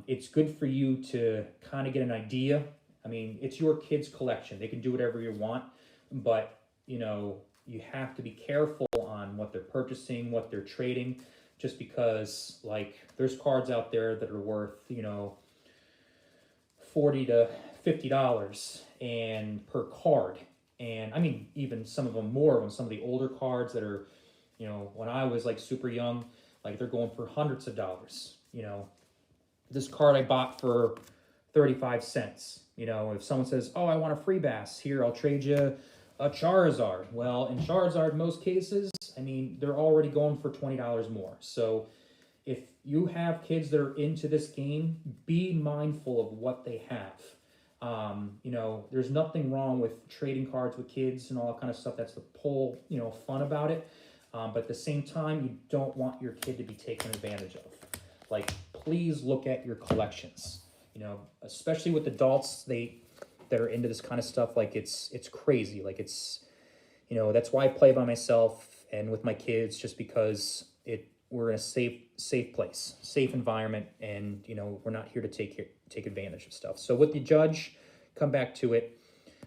it's good for you to kind of get an idea. I mean, it's your kids' collection. They can do whatever you want, but, you know, you have to be careful on what they're purchasing, what they're trading, just because, like, there's cards out there that are worth, you know, $40 to $50 and per card. And I mean, even some of them more of them, some of the older cards that are, you know, when I was like super young, like they're going for hundreds of dollars. You know, this card I bought for 35 cents. You know, if someone says, oh, I want a free bass, here, I'll trade you a Charizard. Well, in Charizard, most cases, I mean, they're already going for $20 more. So if you have kids that are into this game, be mindful of what they have. You know, there's nothing wrong with trading cards with kids and all that kind of stuff. That's the whole, you know, fun about it. But at the same time, you don't want your kid to be taken advantage of. Like, please look at your collections. You know, especially with adults, that are into this kind of stuff. Like, it's crazy. Like, it's, you know, that's why I play by myself and with my kids, just because we're in a safe place, safe environment, and, you know, we're not here to take advantage of stuff. So with the judge, come back to it.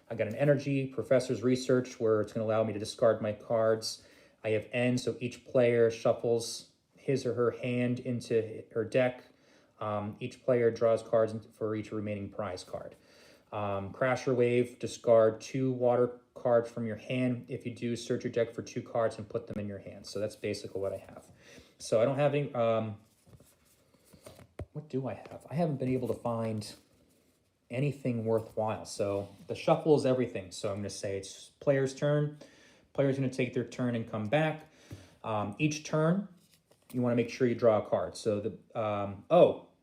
I got an energy, professor's research, where it's going to allow me to discard my cards. I have N, so each player shuffles his or her hand into her deck. Each player draws cards for each remaining prize card. Crasher Wave, discard 2 water cards from your hand. If you do, search your deck for 2 cards and put them in your hand. So that's basically what I have. So I don't have any, what do I have? I haven't been able to find anything worthwhile. So the shuffle is everything. So I'm going to say it's player's turn. Player's going to take their turn and come back. Each turn, you want to make sure you draw a card. So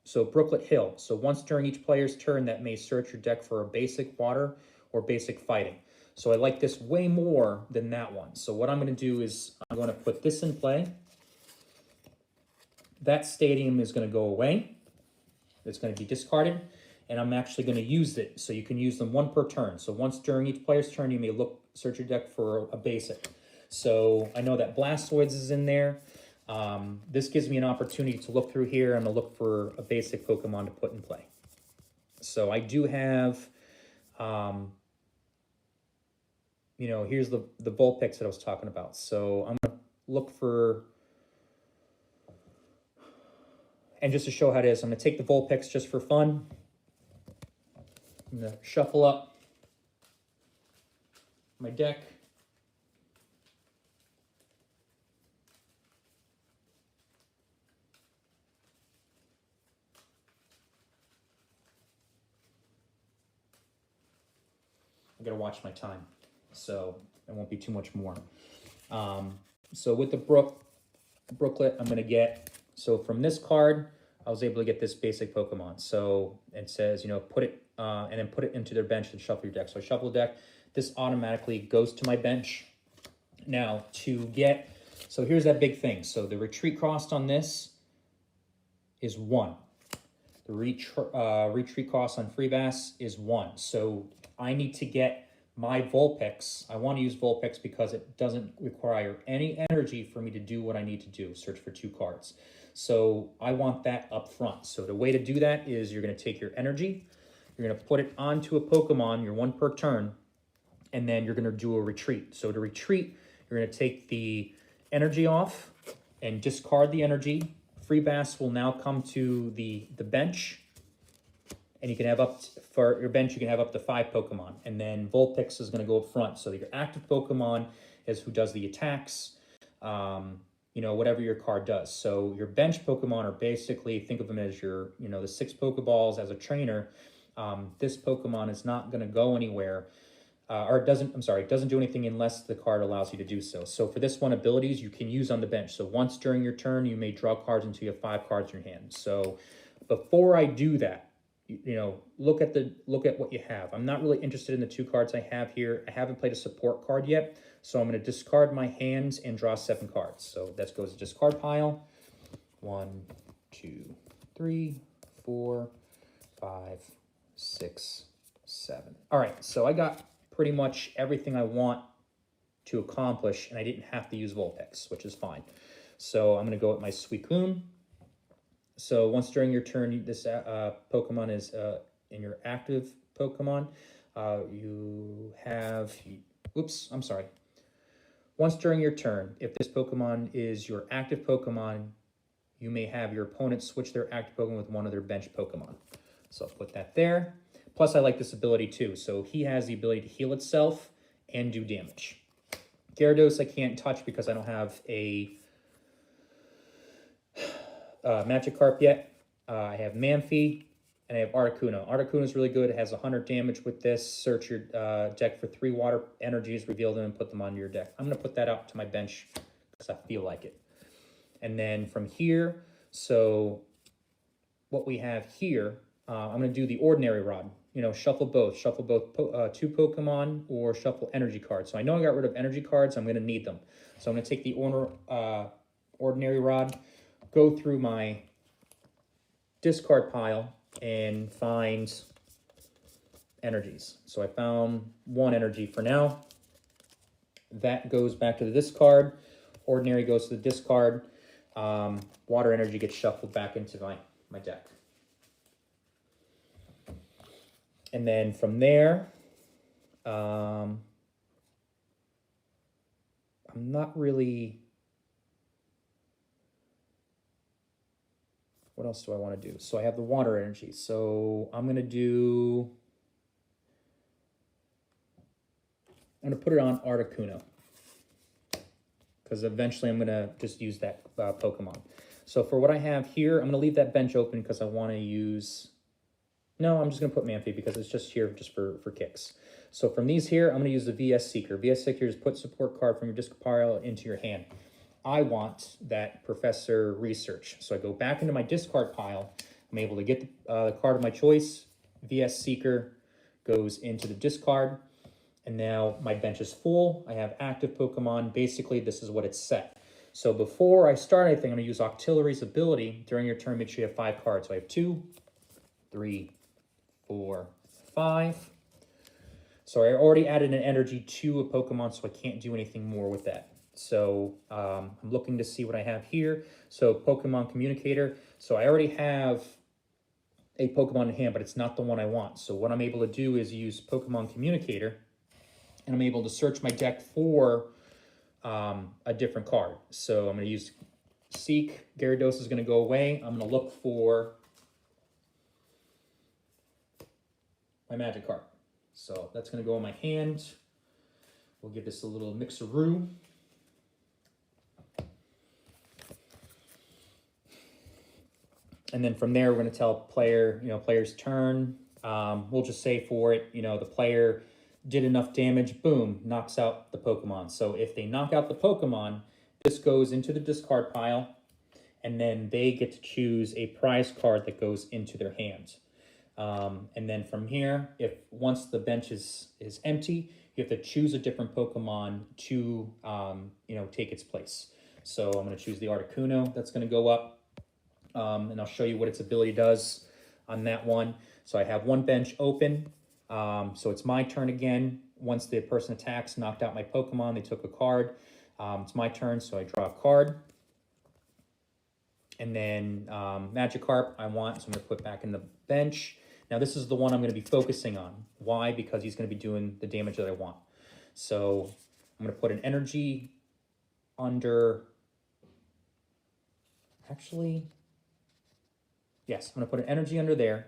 so Brooklet Hill. So once during each player's turn, that may search your deck for a basic water or basic fighting. So I like this way more than that one. So what I'm going to do is I'm going to put this in play. That stadium is going to go away. It's going to be discarded, and I'm actually going to use it. So you can use them 1 per turn. So once during each player's turn, you may search your deck for a basic. So I know that Blastoise is in there. This gives me an opportunity to look through here and to look for a basic Pokemon to put in play. So I do have, you know, here's the Vulpix that I was talking about. So I'm going to look for, and just to show how it is, I'm going to take the Vulpix just for fun. I'm going to shuffle up my deck. I got to watch my time, so it won't be too much more. So with the Brooklet, I'm going to get, so from this card, I was able to get this basic Pokemon. So it says, you know, put it, and then put it into their bench and shuffle your deck. So I shuffle the deck. This automatically goes to my bench. Now, to get, so here's that big thing. So the retreat cost on this is 1. The retreat cost on Freebass is 1. So I need to get my Vulpix. I want to use Vulpix because it doesn't require any energy for me to do what I need to do, search for 2 cards. So I want that up front. So the way to do that is you're going to take your energy, you're going to put it onto a Pokemon, your 1 per turn, and then you're going to do a retreat. So to retreat, you're going to take the energy off and discard the energy. Freebass will now come to the bench, and you can have for your bench, you can have up to 5 Pokemon. And then Vulpix is going to go up front. So your active Pokemon is who does the attacks, you know, whatever your card does. So your bench Pokemon are basically, think of them as your, you know, the 6 Pokeballs as a trainer. This Pokemon is not going to go anywhere. Or it doesn't do anything unless the card allows you to do so. So for this one, abilities you can use on the bench. So once during your turn, you may draw cards until you have 5 cards in your hand. So before I do that, you know, look at what you have. I'm not really interested in the 2 cards I have here. I haven't played a support card yet, so I'm going to discard my hands and draw 7 cards. So that goes to discard pile. 1, 2, 3, 4, 5, 6, 7. All right, so I got pretty much everything I want to accomplish, and I didn't have to use Vulpix, which is fine. So I'm going to go with my Suicune. So once during your turn, this Pokemon is in your active Pokemon. You have, oops, I'm sorry. Once during your turn, if this Pokemon is your active Pokemon, you may have your opponent switch their active Pokemon with one of their bench Pokemon. So I'll put that there. Plus, I like this ability too. So he has the ability to heal itself and do damage. Gyarados I can't touch because I don't have a Magikarp yet. I have Manphy, and I have Articuno. Articuno is really good. It has 100 damage with this. Search your deck for 3 water energies, reveal them, and put them onto your deck. I'm going to put that out to my bench because I feel like it. And then from here, so what we have here, I'm going to do the Ordinary Rod. You know, shuffle both. Shuffle both 2 Pokemon or shuffle energy cards. So I know I got rid of energy cards. I'm going to need them. So I'm going to take the Ordinary Rod, go through my discard pile, and find energies. So I found 1 energy for now. That goes back to the discard. Ordinary goes to the discard. Water energy gets shuffled back into my deck. And then from there, I'm not really... What else do I want to do? So I have the water energy. So I'm going to put it on Articuno, because eventually I'm going to just use that Pokemon. So for what I have here, I'm going to leave that bench open because I want to use... No, I'm just going to put Manphy because it's just here just for kicks. So from these here, I'm going to use the VS Seeker. VS Seeker is put support card from your disc pile into your hand. I want that Professor Research. So I go back into my discard pile. I'm able to get the card of my choice. VS Seeker goes into the discard. And now my bench is full. I have active Pokemon. Basically, this is what it's set. So before I start anything, I'm going to use Octillery's ability. During your turn, make sure you have 5 cards. So I have 2, 3, 4, 5. So I already added an energy to a Pokemon, so I can't do anything more with that. So I'm looking to see what I have here. So Pokemon Communicator. So I already have a Pokemon in hand, but it's not the one I want. So what I'm able to do is use Pokemon Communicator, and I'm able to search my deck for a different card. So I'm going to use Seek. Gyarados is going to go away. I'm going to look for my Magikarp. So that's going to go in my hand. We'll give this a little mixeroo. And then from there, we're going to tell player, player's turn. We'll just say for it, the player did enough damage, boom, knocks out the Pokemon. So if they knock out the Pokemon, this goes into the discard pile, and then they get to choose a prize card that goes into their hand. And then from here, if once the bench is empty, you have to choose a different Pokemon to take its place. So I'm going to choose the Articuno. That's going to go up, and I'll show you what its ability does on that one. So I have one bench open. So it's my turn again. Once the person attacks, knocked out my Pokemon, they took a card. It's my turn, so I draw a card. And then Magikarp I want, so I'm going to put back in the bench. Now this is the one I'm going to be focusing on. Why? Because he's going to be doing the damage that I want. So I'm going to put an energy under... Actually, yes, I'm going to put an energy under there.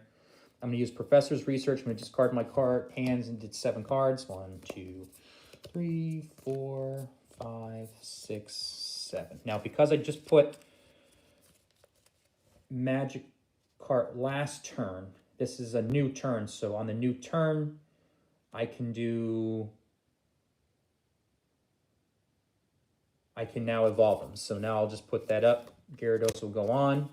I'm going to use Professor's Research. I'm going to discard my card hands and did 7 cards. 1, 2, 3, 4, 5, 6, 7. Now, because I just put Magikarp last turn, this is a new turn. So on the new turn, I can now evolve them. So now I'll just put that up. Gyarados will go on.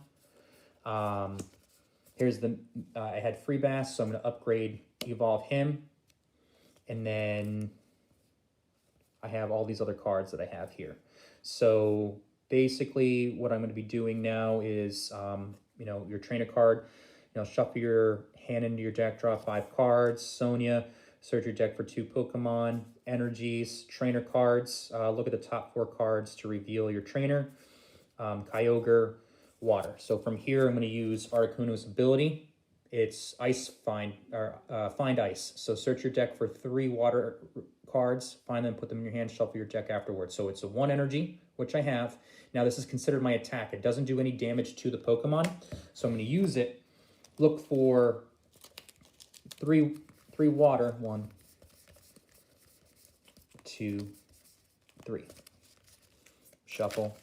Here's the, I had Free Bass, so I'm going to upgrade, evolve him. And then I have all these other cards that I have here. So basically what I'm going to be doing now is, your trainer card, shuffle your hand into your deck, draw 5 cards. Sonia, search your deck for 2 Pokemon, energies, trainer cards. Look at the top 4 cards to reveal your trainer. Kyogre, water. So from here, I'm going to use Articuno's ability. It's Find Ice. So search your deck for 3 water cards, find them, put them in your hand, shuffle your deck afterwards. So it's a 1 energy, which I have. Now this is considered my attack. It doesn't do any damage to the Pokemon, so I'm going to use it. Look for 3 water. 1, 2, 3. Shuffle.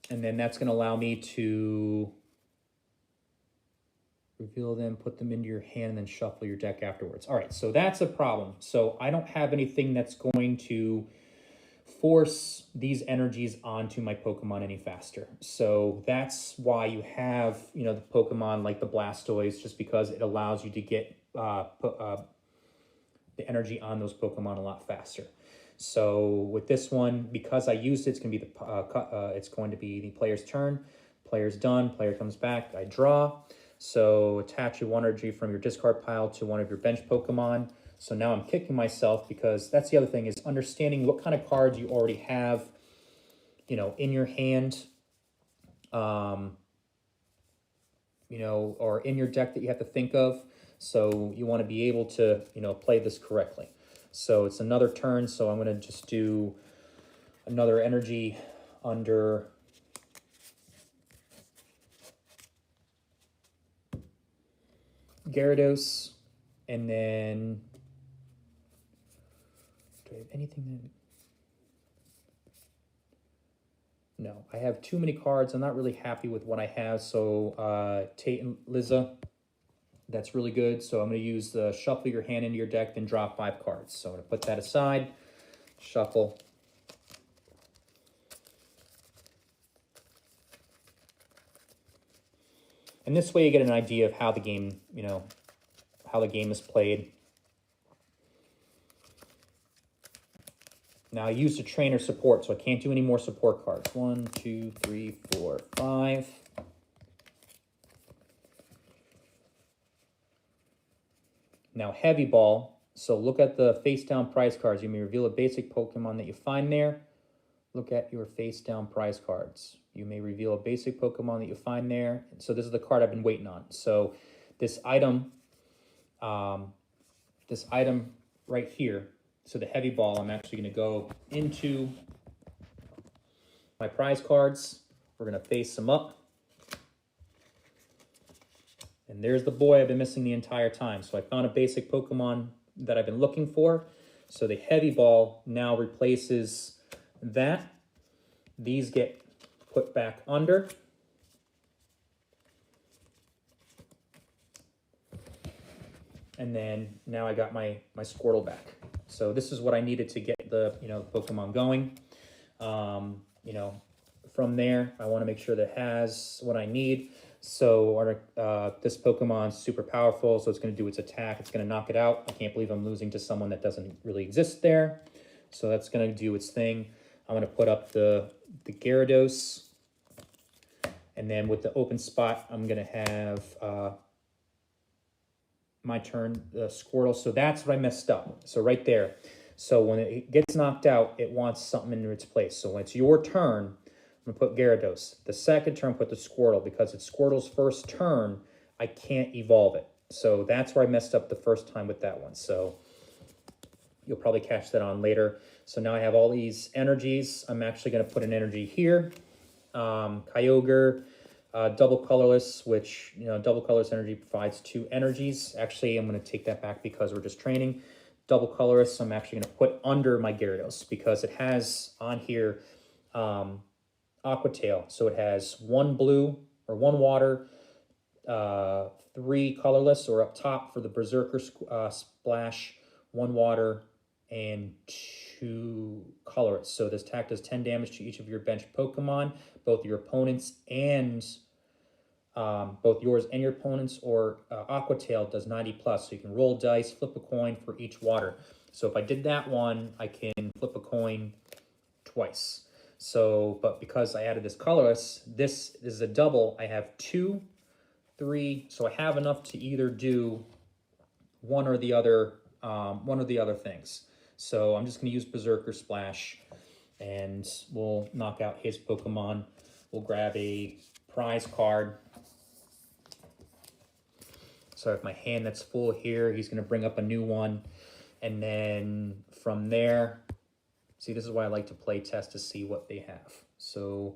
And then that's going to allow me to reveal them, put them into your hand, and then shuffle your deck afterwards. All right, so that's a problem. So I don't have anything that's going to force these energies onto my Pokemon any faster. So that's why you have, the Pokemon like the Blastoise, just because it allows you to get the energy on those Pokemon a lot faster. So with this one, because I used it, it's going to be the player's turn. Player's done. Player comes back. I draw. So attach a 1 energy from your discard pile to one of your bench Pokemon. So now I'm kicking myself, because that's the other thing, is understanding what kind of cards you already have, in your hand, or in your deck that you have to think of. So you want to be able to, play this correctly. So it's another turn, so I'm going to just do another energy under Gyarados, and then do I have anything that... No, I have too many cards. I'm not really happy with what I have, so Tate and Liza, that's really good. So I'm going to use the shuffle your hand into your deck, then draw 5 cards. So I'm going to put that aside, shuffle. And this way you get an idea of how the game, how the game is played. Now I used a trainer support, so I can't do any more support cards. 1, 2, 3, 4, 5. Now, Heavy Ball. So look at the face-down prize cards. You may reveal a basic Pokemon that you find there. Look at your face-down prize cards. You may reveal a basic Pokemon that you find there. So this is the card I've been waiting on. So this item right here, so the Heavy Ball, I'm actually going to go into my prize cards. We're going to face them up. And there's the boy I've been missing the entire time. So I found a basic Pokemon that I've been looking for. So the Heavy Ball now replaces that. These get put back under. And then now I got my Squirtle back. So this is what I needed to get the, Pokemon going. From there, I want to make sure that it has what I need. So this Pokemon's super powerful, so it's going to do its attack. It's going to knock it out. I can't believe I'm losing to someone that doesn't really exist there. So that's going to do its thing. I'm going to put up the Gyarados. And then with the open spot, I'm going to have my turn, the Squirtle. So that's what I messed up. So right there. So when it gets knocked out, it wants something in its place. So when it's your turn, I'm going to put Gyarados. The second turn, put the Squirtle. Because it's Squirtle's first turn, I can't evolve it. So that's where I messed up the first time with that one. So you'll probably catch that on later. So now I have all these energies. I'm actually going to put an energy here. Kyogre, double colorless, which, double colorless energy provides 2 energies. Actually, I'm going to take that back because we're just training. Double colorless, I'm actually going to put under my Gyarados because it has on here Aqua Tail. So it has 1 blue or 1 water, 3 colorless, or up top for the Berserker Splash, 1 water, and 2 colorless. So this attack does 10 damage to each of your bench Pokemon, both your opponents and both yours and your opponents, or Aqua Tail does 90 plus. So you can roll dice, flip a coin for each water. So if I did that one, I can flip a coin twice. So, but because I added this colorless, this is a double. I have 2, 3, so I have enough to either do one or the other things. So I'm just going to use Berserker Splash, and we'll knock out his Pokemon. We'll grab a prize card. So I have my hand that's full here. He's going to bring up a new one. And then from there, see, this is why I like to play test to see what they have. So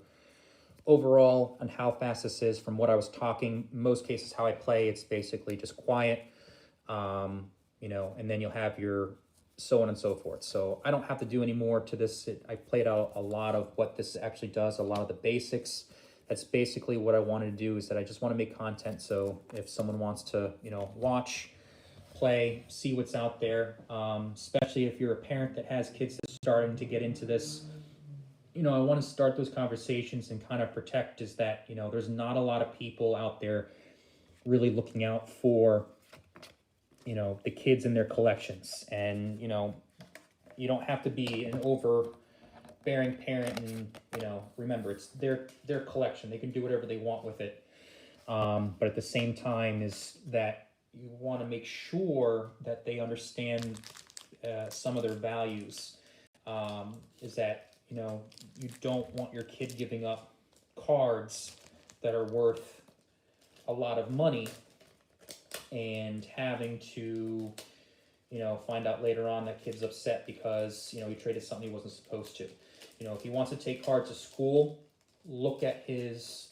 overall, on how fast this is, from what I was talking, in most cases how I play, it's basically just quiet, and then you'll have your so on and so forth. So I don't have to do any more to this. I played out a lot of what this actually does, a lot of the basics. That's basically what I wanted to do, is that I just want to make content. So if someone wants to, watch, play, see what's out there, especially if you're a parent that has kids that's starting to get into this, I want to start those conversations and kind of protect is that, there's not a lot of people out there really looking out for, the kids in their collections. And, you don't have to be an overbearing parent, and, remember, it's their collection. They can do whatever they want with it. But at the same time is that you want to make sure that they understand some of their values. Is that, you don't want your kid giving up cards that are worth a lot of money and having to, find out later on that kid's upset because, he traded something he wasn't supposed to. If he wants to take cards to school, look at his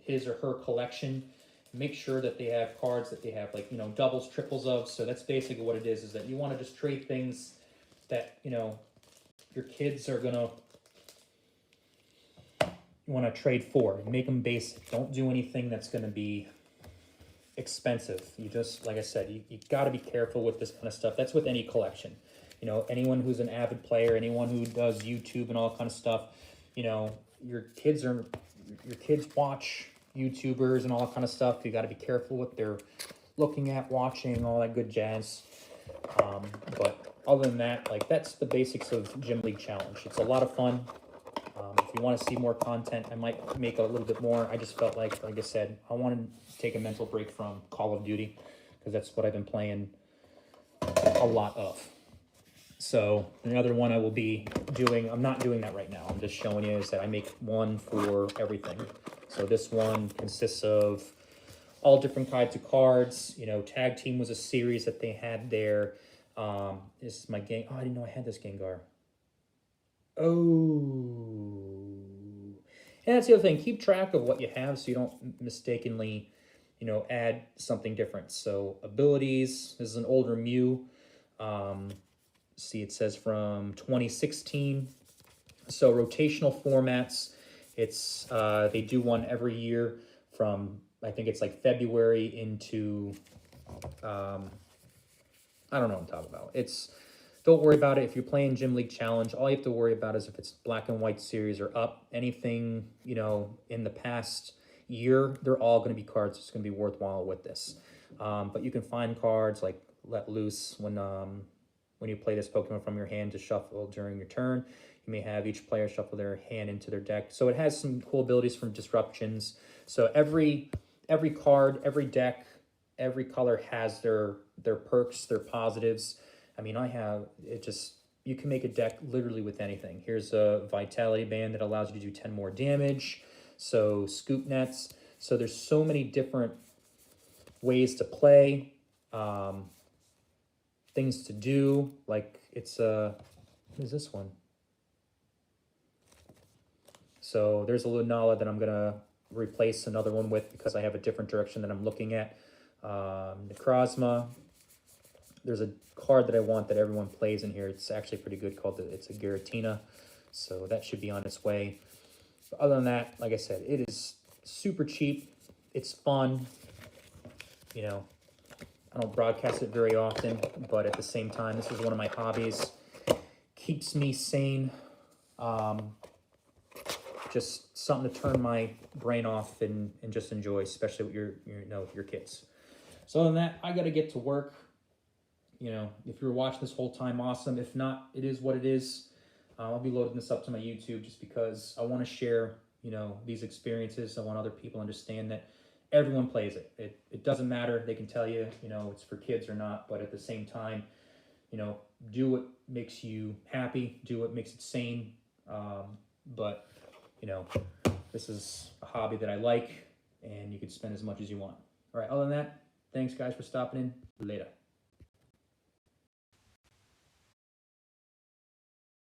or her collection. Make sure that they have cards that they have, like, doubles, triples of. So that's basically what it is that you want to just trade things that, your kids are going to want to trade for. Make them basic. Don't do anything that's going to be expensive. You just, like I said, you got to be careful with this kind of stuff. That's with any collection. Anyone who's an avid player, anyone who does YouTube and all kind of stuff, your kids watch YouTubers and all that kind of stuff. You got to be careful what they're looking at, watching, all that good jazz. But other than that, that's the basics of Gym League Challenge. It's a lot of fun. If you want to see more content, I might make a little bit more. I just felt like I said, I wanted to take a mental break from Call of Duty because that's what I've been playing a lot of. So another one I will be doing, I'm not doing that right now. I'm just showing you is that I make one for everything. So this one consists of all different kinds of cards. Tag Team was a series that they had there. This is my gang. Oh, I didn't know I had this Gengar. Oh. And that's the other thing. Keep track of what you have so you don't mistakenly, add something different. So abilities. This is an older Mew. See, it says from 2016. So rotational formats. It's they do one every year from, I think it's like February into I don't know what I'm talking about. Don't worry about it. If you're playing Gym League Challenge, all you have to worry about is if it's black and white series or up. Anything, in the past year, they're all going to be cards that's going to be worthwhile with this. But you can find cards like Let Loose when you play this Pokemon from your hand to shuffle during your turn. You may have each player shuffle their hand into their deck. So it has some cool abilities from disruptions. So every card, every deck, every color has their perks, their positives. I mean, you can make a deck literally with anything. Here's a Vitality Band that allows you to do 10 more damage. So Scoop Nets. So there's so many different ways to play, things to do. Like what is this one? So there's a Lunala that I'm going to replace another one with because I have a different direction that I'm looking at. Necrozma. There's a card that I want that everyone plays in here. It's actually pretty good it's a Giratina. So that should be on its way. But other than that, like I said, it is super cheap. It's fun. I don't broadcast it very often, but at the same time, this is one of my hobbies. Keeps me sane. Just something to turn my brain off and just enjoy, especially with your kids. So other than that, I got to get to work. If you're watching this whole time, awesome. If not, it is what it is. I'll be loading this up to my YouTube just because I want to share, these experiences. I want other people to understand that everyone plays it. It doesn't matter. They can tell you, it's for kids or not. But at the same time, do what makes you happy. Do what makes it sane. But, this is a hobby that I like, and you can spend as much as you want. All right, other than that, thanks, guys, for stopping in. Later.